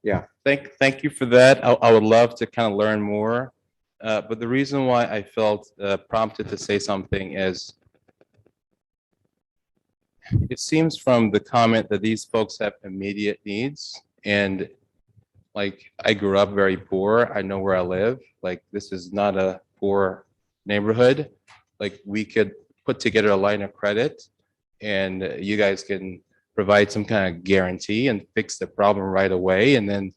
Yeah. Thank you for that. I would love to kind of learn more. But the reason why I felt prompted to say something is it seems from the comment that these folks have immediate needs. And like, I grew up very poor. I know where I live. Like, this is not a poor neighborhood. Like, we could put together a line of credit and you guys can provide some kind of guarantee and fix the problem right away. And then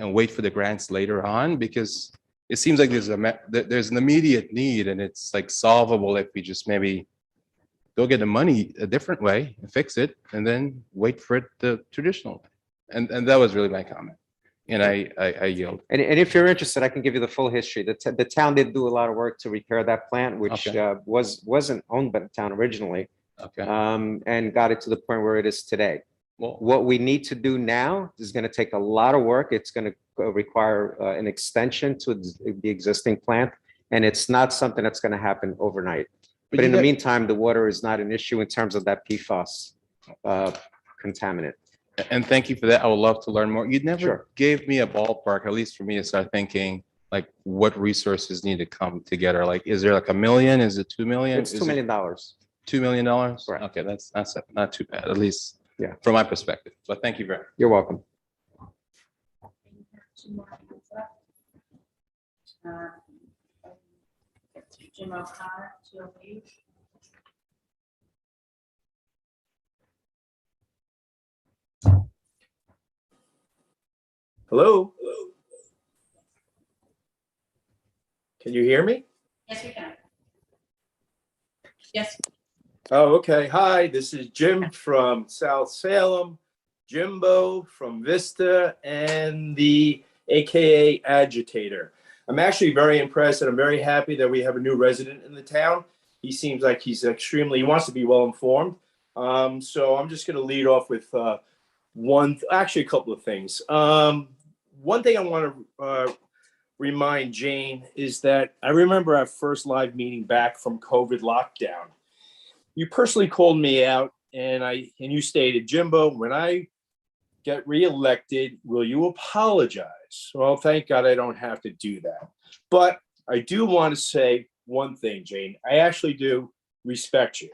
and wait for the grants later on? Because it seems like there's an immediate need and it's like solvable if we just maybe go get the money a different way and fix it and then wait for it the traditional way. And that was really my comment. And I yield. And if you're interested, I can give you the full history. The town did do a lot of work to repair that plant, which Okay. wasn't owned by the town originally, Okay. and got it to the point where it is today. Well, What we need to do now is going to take a lot of work. It's going to require an extension to the existing plant, and it's not something that's going to happen overnight. But you in the got- meantime, the water is not an issue in terms of that PFAS contaminant. And thank you for that. I would love to learn more. You never Sure. gave me a ballpark, at least for me to start thinking like what resources need to come together. Like, is there like $1 million? Is it 2 million? It's $2 million. $2 million? Correct. Okay, that's not too bad, at least Yeah. from my perspective. But thank you very much. You're welcome. Jim O'Connor, GOP. Hello? Can you hear me? Yes, we can. Yes. Oh, okay. Hi, this is Jim from South Salem, Jimbo from Vista, and the AKA Agitator. I'm actually very impressed and I'm very happy that we have a new resident in the town. He seems like he wants to be well informed. So I'm just going to lead off with a couple of things. One thing I want to remind Jane is that I remember our first live meeting back from COVID lockdown. You personally called me out and you stated, Jimbo, when I get reelected, will you apologize? Well, thank God I don't have to do that. But I do want to say one thing, Jane. I actually do respect you.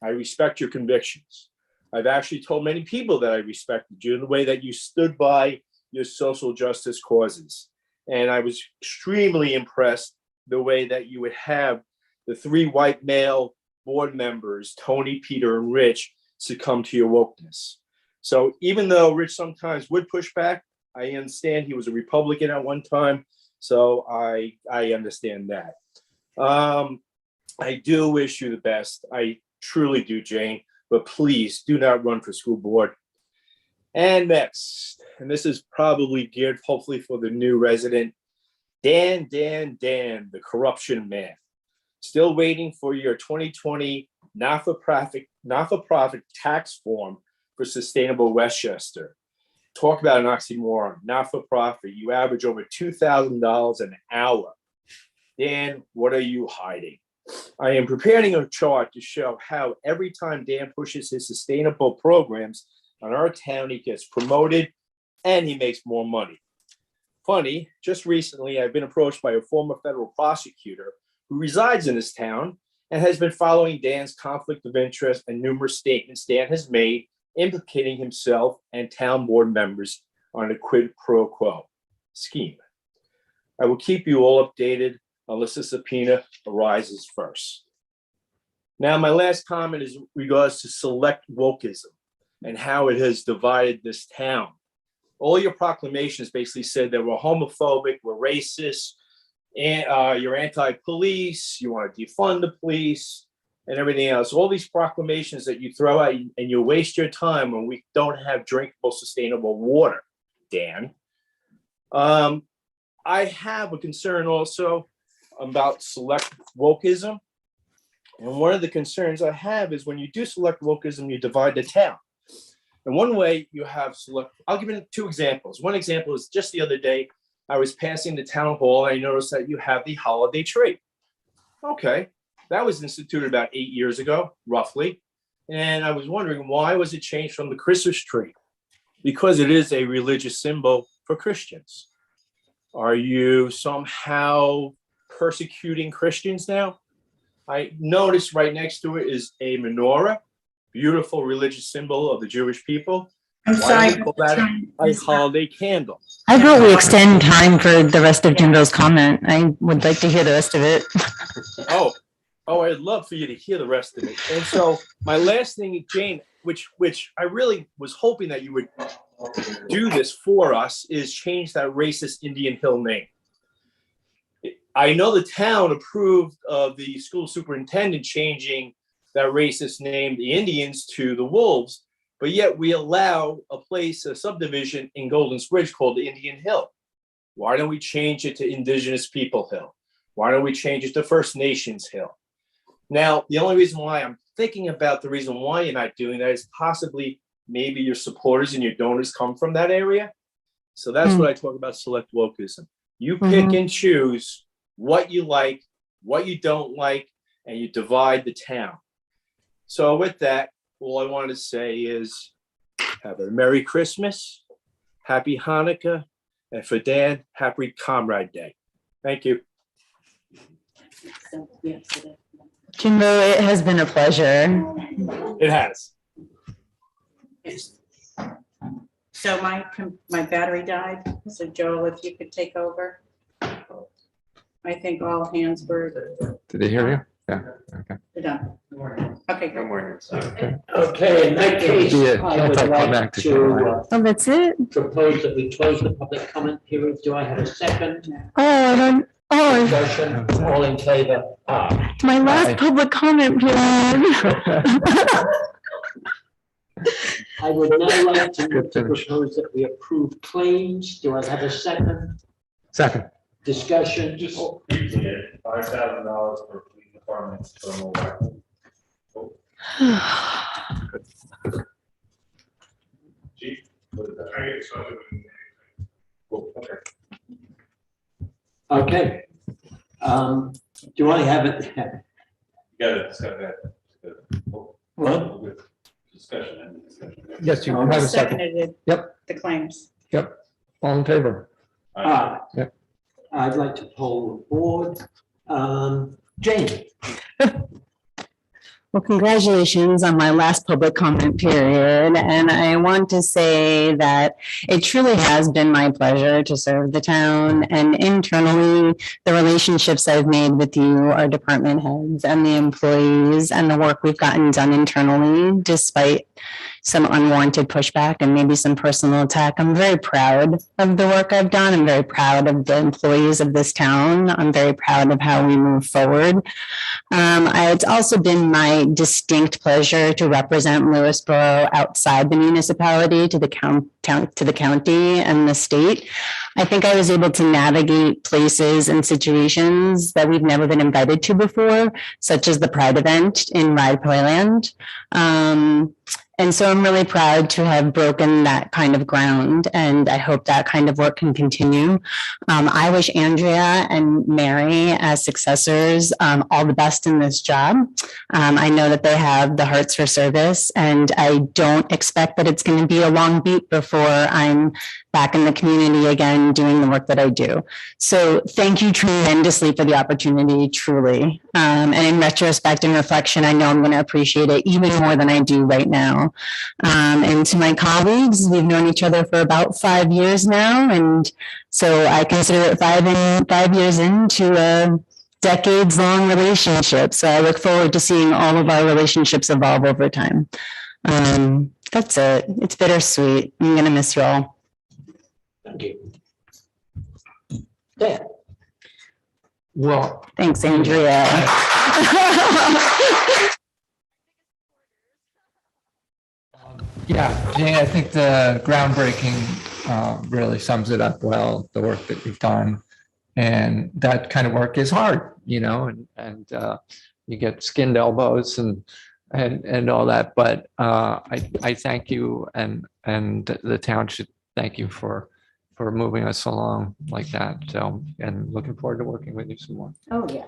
I respect your convictions. I've actually told many people that I respected you in the way that you stood by your social justice causes. And I was extremely impressed the way that you would have the 3 white male board members, Tony, Peter, and Rich, succumb to your wokeness. So even though Rich sometimes would push back, I understand he was a Republican at one time. So I understand that. I do wish you the best. I truly do, Jane, but please do not run for school board. And next, and this is probably geared hopefully for the new resident, Dan, the corruption man. Still waiting for your 2020 not-for-profit tax form for Sustainable Westchester. Talk about an oxymoron, not-for-profit. You average over $2,000 an hour. Dan, what are you hiding? I am preparing a chart to show how every time Dan pushes his sustainable programs on our town, he gets promoted and he makes more money. Funny, just recently, I've been approached by a former federal prosecutor who resides in this town and has been following Dan's conflict of interest and numerous statements Dan has made implicating himself and town board members on a quid pro quo scheme. I will keep you all updated unless a subpoena arises first. Now, my last comment is regards to select wokeism and how it has divided this town. All your proclamations basically said that we're homophobic, we're racist, and you're anti-police, you want to defund the police, and everything else. All these proclamations that you throw out and you waste your time when we don't have drinkable, sustainable water, Dan. I have a concern also about select wokeism. And one of the concerns I have is when you do select wokeism, you divide the town. And one way you have select, I'll give you 2 examples. One example is just the other day, I was passing the town hall and I noticed that you have the holiday tree. Okay, that was instituted about 8 years ago, roughly. And I was wondering, why was it changed from the Christmas tree? Because it is a religious symbol for Christians. Are you somehow persecuting Christians now? I noticed right next to it is a menorah, beautiful religious symbol of the Jewish people. I'm Why sorry, don't we call that a holiday candle? I vote we extend time for the rest of Jimbo's comment. I would like to hear the rest of it. Oh, I'd love for you to hear the rest of it. And so my last thing, Jane, which I really was hoping that you would do this for us is change that racist Indian Hill name. I know the town approved of the school superintendent changing that racist name, the Indians, to the Wolves, but yet we allow a place, a subdivision in Golden Bridge called the Indian Hill. Why don't we change it to Indigenous People Hill? Why don't we change it to First Nations Hill? Now, the only reason why I'm thinking about the reason why you're not doing that is possibly maybe your supporters and your donors come from that area. So that's what I talk about select wokeism. You pick and choose what you like, what you don't like, and you divide the town. So with that, all I want to say is have a Merry Christmas, Happy Hanukkah, and for Dan, Happy Comrade Day. Thank you. Jimbo, it has been a pleasure. It has. So my battery died, so Joel, if you could take over. I think all hands were Did they hear you? Yeah, okay. done. Okay, good. Okay, in that case, Yeah, I would like anticlimactic, to Oh, that's it? propose that we close the public comment period. Do I have a second? Oh, I don't, oh, Discussion, all in favor? Aye. my last public comment period. I would now like to Good finish. propose that we approve claims. Do I have a second? Second. Discussion? $5,000 for police departments for mobile. Chief, what is that? Cool, okay. Okay. Do I have it? You got it, discuss that. What? Discussion. Yes, you have a second. Seconded Yep, the claims. yep. All in favor? Yep. I'd like to poll the board. Jane? Well, congratulations on my last public comment period. And I want to say that it truly has been my pleasure to serve the town, and internally, the relationships I've made with you, our department heads and the employees, and the work we've gotten done internally, despite some unwanted pushback and maybe some personal attack. I'm very proud of the work I've done. I'm very proud of the employees of this town. I'm very proud of how we move forward. It's also been my distinct pleasure to represent Lewisboro outside the municipality to the county and the state. I think I was able to navigate places and situations that we've never been invited to before, such as the Pride event in Ride Toyland. And so I'm really proud to have broken that kind of ground, and I hope that kind of work can continue. I wish Andrea and Mary as successors all the best in this job. I know that they have the hearts for service, and I don't expect that it's going to be a long beat before I'm back in the community again doing the work that I do. So thank you tremendously for the opportunity, truly. And in retrospect and reflection, I know I'm going to appreciate it even more than I do right now. And to my colleagues, we've known each other for about 5 years now. And so I consider it 5 years into a decades-long relationship. So I look forward to seeing all of our relationships evolve over time. That's it. It's bittersweet. I'm going to miss you all. Thank you. Dan? Well, thanks, Andrea. Yeah, Jane, I think the groundbreaking really sums it up well, the work that you've done. And that kind of work is hard, you know, and you get skinned elbows and all that. But I thank you, and the town should thank you for moving us along like that. So, and looking forward to working with you some more. Oh, yeah.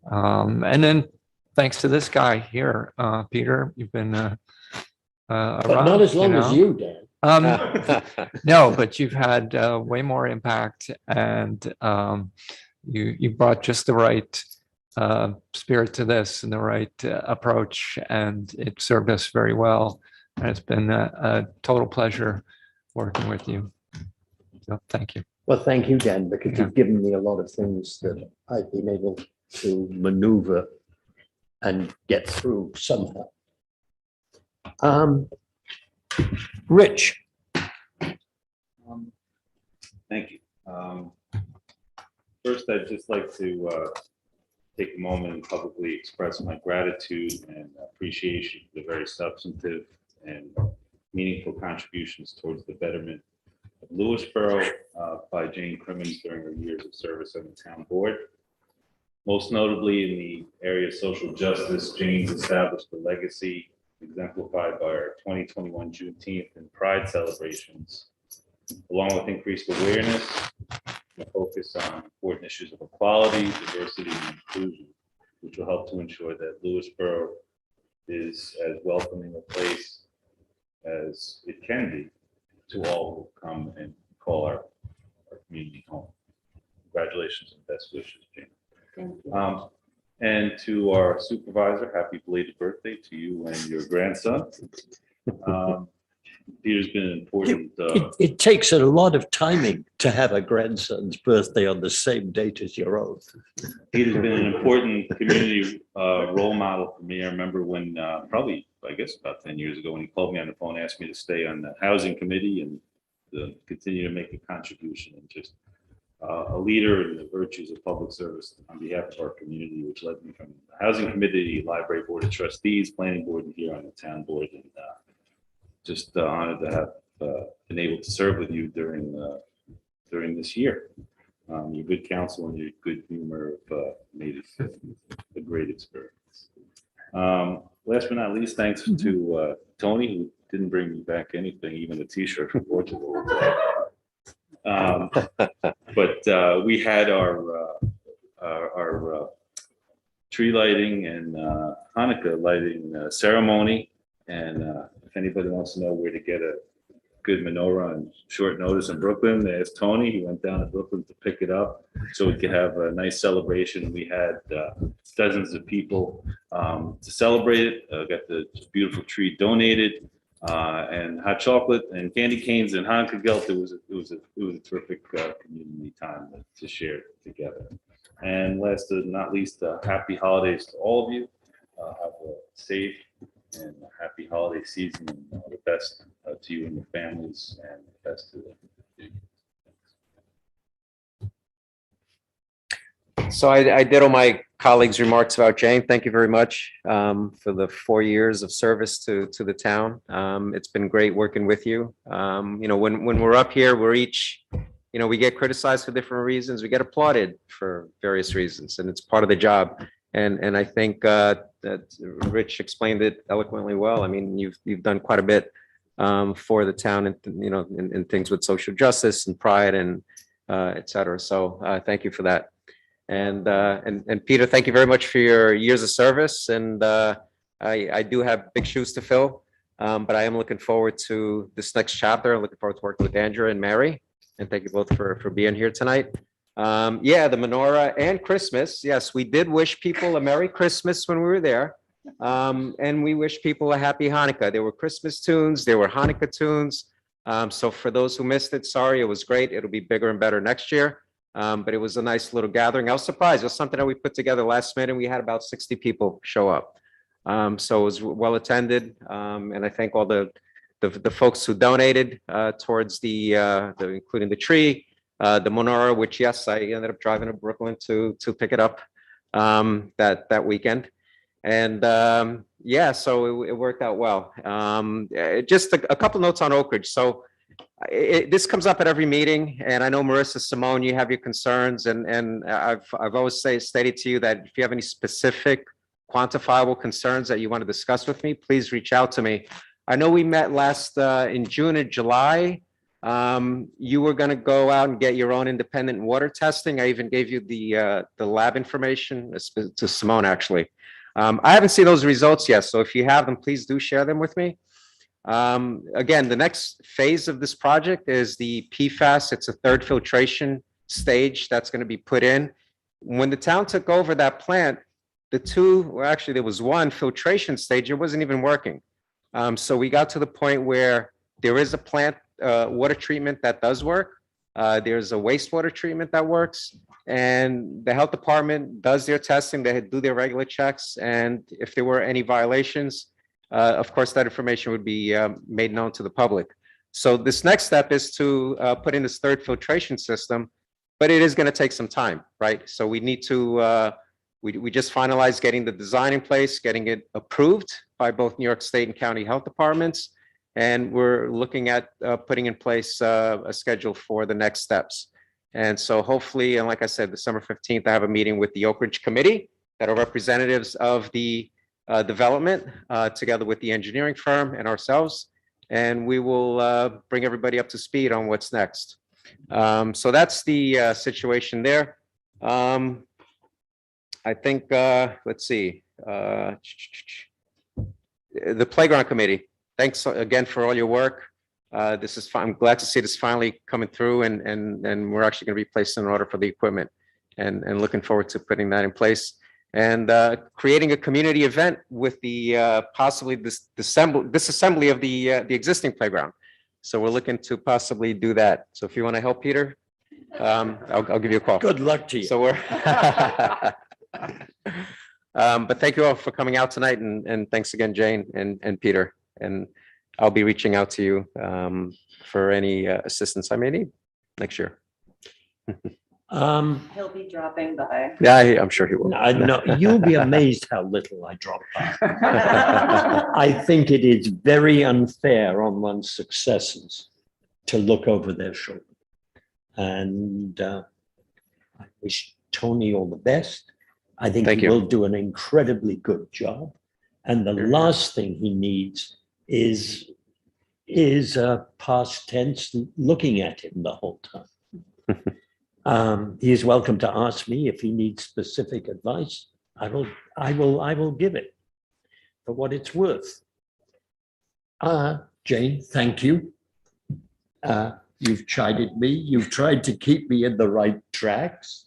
And then thanks to this guy here, Peter, you've been But not as long as you, Dan. No, but you've had way more impact, and you brought just the right spirit to this and the right approach, and it served us very well. And it's been a total pleasure working with you. So thank you. Well, thank you, Dan, because you've given me a lot of things that I've been able to maneuver and get through somehow. Rich, Thank you. First, I'd just like to take a moment and publicly express my gratitude and appreciation for the very substantive and meaningful contributions towards the betterment of Lewisboro by Jane Crimmins during her years of service on the town board. Most notably in the area of social justice, Jane's established a legacy exemplified by our 2021 Juneteenth and Pride celebrations, along with increased awareness, a focus on important issues of equality, diversity, and inclusion, which will help to ensure that Lewisboro is as welcoming a place as it can be to all who come and call our community home. Congratulations and best wishes, Jane. Thank you. And to our supervisor, happy belated birthday to you and your grandson. Peter's been an important. It takes a lot of timing to have a grandson's birthday on the same date as your own. Peter's been an important community role model for me. I remember when, probably, I guess about 10 years ago, when he called me on the phone, asked me to stay on the housing committee and continue to make a contribution, and just a leader in the virtues of public service on behalf of our community, which led me from the housing committee, library board of trustees, planning board, and here on the town board. And just honored to have been able to serve with you during this year. Your good counsel and your good humor have made it a great experience. Last but not least, thanks to Tony, who didn't bring me back anything, even a t-shirt from Portugal. But we had our tree lighting and Hanukkah lighting ceremony, and if anybody wants to know where to get a good menorah on short notice in Brooklyn, they asked Tony. He went down to Brooklyn to pick it up so we could have a nice celebration. We had dozens of people to celebrate it. Got the beautiful tree donated, and hot chocolate and candy canes and Hanukkah gelt. It was a terrific community time to share together. And last but not least, happy holidays to all of you. Have a safe and happy holiday season, and the best to you and your families, and the best to them. So I did all my colleagues' remarks about Jane. Thank you very much for the 4 years of service to the town. It's been great working with you. You know, when we're up here, we're each, you know, we get criticized for different reasons. We get applauded for various reasons, and it's part of the job. And I think that Rich explained it eloquently well. I mean, you've done quite a bit for the town, and you know, in things with social justice and pride and et cetera. So thank you for that. And Peter, thank you very much for your years of service. And I do have big shoes to fill, but I am looking forward to this next chapter. I'm looking forward to working with Andrew and Mary. And thank you both for being here tonight. Yeah, the menorah and Christmas. Yes, we did wish people a Merry Christmas when we were there. And we wish people a Happy Hanukkah. There were Christmas tunes, there were Hanukkah tunes. So for those who missed it, sorry, it was great. It'll be bigger and better next year. But it was a nice little gathering. I was surprised. It was something that we put together last minute, and we had about 60 people show up. So it was well attended. And I thank all the folks who donated towards the including the tree, the menorah, which yes, I ended up driving to Brooklyn to pick it up that weekend. And yeah, so it worked out well. Just a couple notes on Oakridge. So this comes up at every meeting, and I know Marissa, Simone, you have your concerns, and I've always stated to you that if you have any specific quantifiable concerns that you want to discuss with me, please reach out to me. I know we met last in June and July. You were going to go out and get your own independent water testing. I even gave you the lab information to Simone, actually. I haven't seen those results yet, so if you have them, please do share them with me. Again, the next phase of this project is the PFAS. It's a third filtration stage that's going to be put in. When the town took over that plant, actually there was one filtration stage, it wasn't even working. So we got to the point where there is a plant water treatment that does work. There's a wastewater treatment that works, and the health department does their testing. They do their regular checks, and if there were any violations, of course, that information would be made known to the public. So this next step is to put in this third filtration system, but it is going to take some time, right? So we need to, we just finalized getting the design in place, getting it approved by both New York State and county health departments. And we're looking at putting in place a schedule for the next steps. And so hopefully, and like I said, December 15th, I have a meeting with the Oakridge committee that are representatives of the development together with the engineering firm and ourselves. And we will bring everybody up to speed on what's next. So that's the situation there. I think, let's see, the playground committee. Thanks again for all your work. This is fun. I'm glad to see this finally coming through, and we're actually going to be placed in order for the equipment, and looking forward to putting that in place and creating a community event with the possibly this disassembly of the existing playground. So we're looking to possibly do that. So if you want to help, Peter, I'll give you a call. Good luck to you. So we're. But thank you all for coming out tonight, and thanks again, Jane and Peter. And I'll be reaching out to you for any assistance I may need next year. He'll be dropping by. Yeah, I'm sure he will. No, you'll be amazed how little I drop by. I think it is very unfair on one's successors to look over their shoulder. And I wish Tony all the best. I think he will do an incredibly good job. And the last thing he needs is past tense looking at him the whole time. He is welcome to ask me if he needs specific advice. I will give it for what it's worth. Jane, thank you. You've chided me. You've tried to keep me in the right tracks.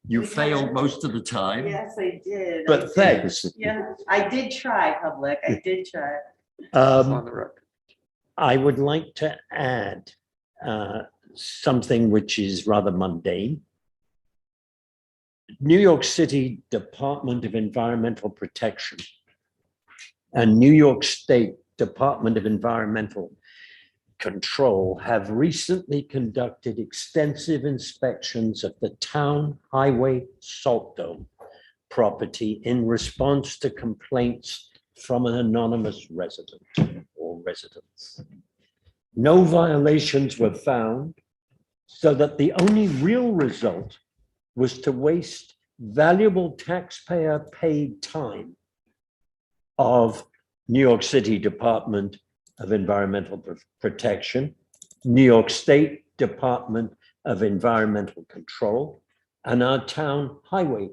You failed most of the time. Yes, I did. But thanks. Yeah, I did try, public. I did try. I would like to add something which is rather mundane. New York City Department of Environmental Protection and New York State Department of Environmental Control have recently conducted extensive inspections of the town highway salt dome property in response to complaints from an anonymous resident or residents. No violations were found, so that the only real result was to waste valuable taxpayer paid time of New York City Department of Environmental Protection, New York State Department of Environmental Control, and our town highway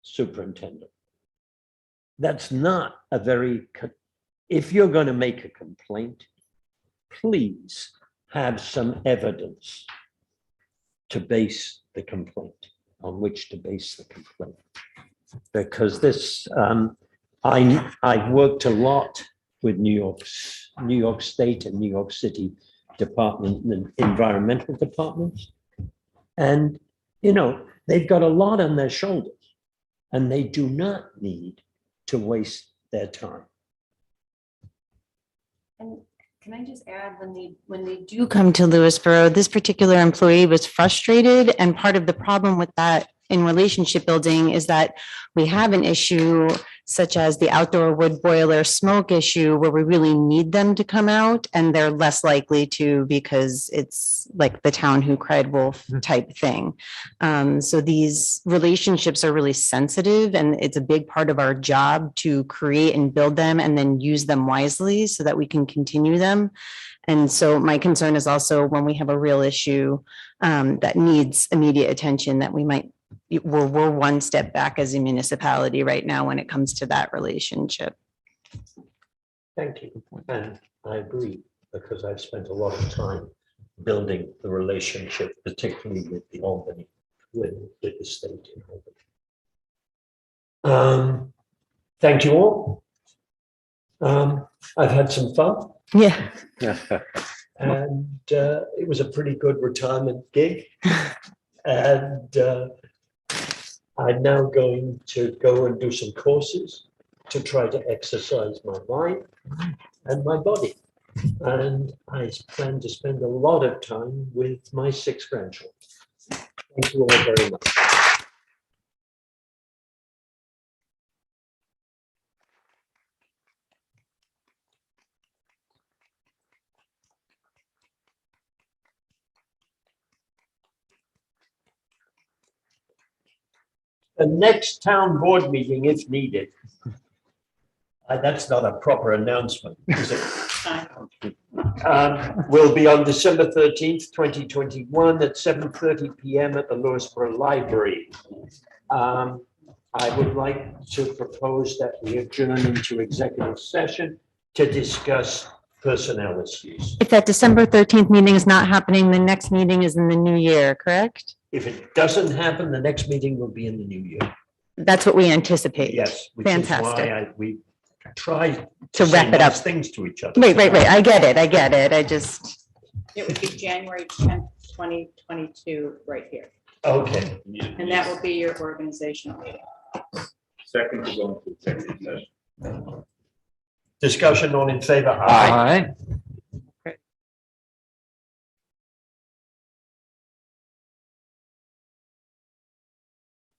superintendent. That's not a very, if you're going to make a complaint, please have some evidence to base the complaint, on which to base the complaint. Because this, I've worked a lot with New York State and New York City Department and environmental departments. And, you know, they've got a lot on their shoulders and they do not need to waste their time. And can I just add, when they do come to Lewisboro, this particular employee was frustrated, and part of the problem with that in relationship building is that we have an issue such as the outdoor wood boiler smoke issue where we really need them to come out, and they're less likely to because it's like the town who cried wolf type thing. So these relationships are really sensitive, and it's a big part of our job to create and build them and then use them wisely so that we can continue them. And so my concern is also when we have a real issue that needs immediate attention, that we're one step back as a municipality right now when it comes to that relationship. Thank you. And I agree, because I've spent a lot of time building the relationship, particularly with the Albany, with the state in Albany. Thank you all. I've had some fun. Yeah. And it was a pretty good retirement gig. And I'm now going to go and do some courses to try to exercise my mind and my body. And I plan to spend a lot of time with my 6 grandchildren. Thank you all very much. The next town board meeting, if needed. That's not a proper announcement, is it? Will be on December 13th, 2021 at 7:30 PM at the Lewisboro Library. I would like to propose that we adjourn into executive session to discuss personnel issues. If that December 13th meeting is not happening, the next meeting is in the new year, correct? If it doesn't happen, the next meeting will be in the new year. That's what we anticipate. Yes. Which is Fantastic. why we try To say wrap it up. nice things to each other. Right. I get it. I just, It would be January 10th, 2022, right here. Okay. And that will be your organizational meeting. Second to go into executive session. Discussion, all in favor? Aye.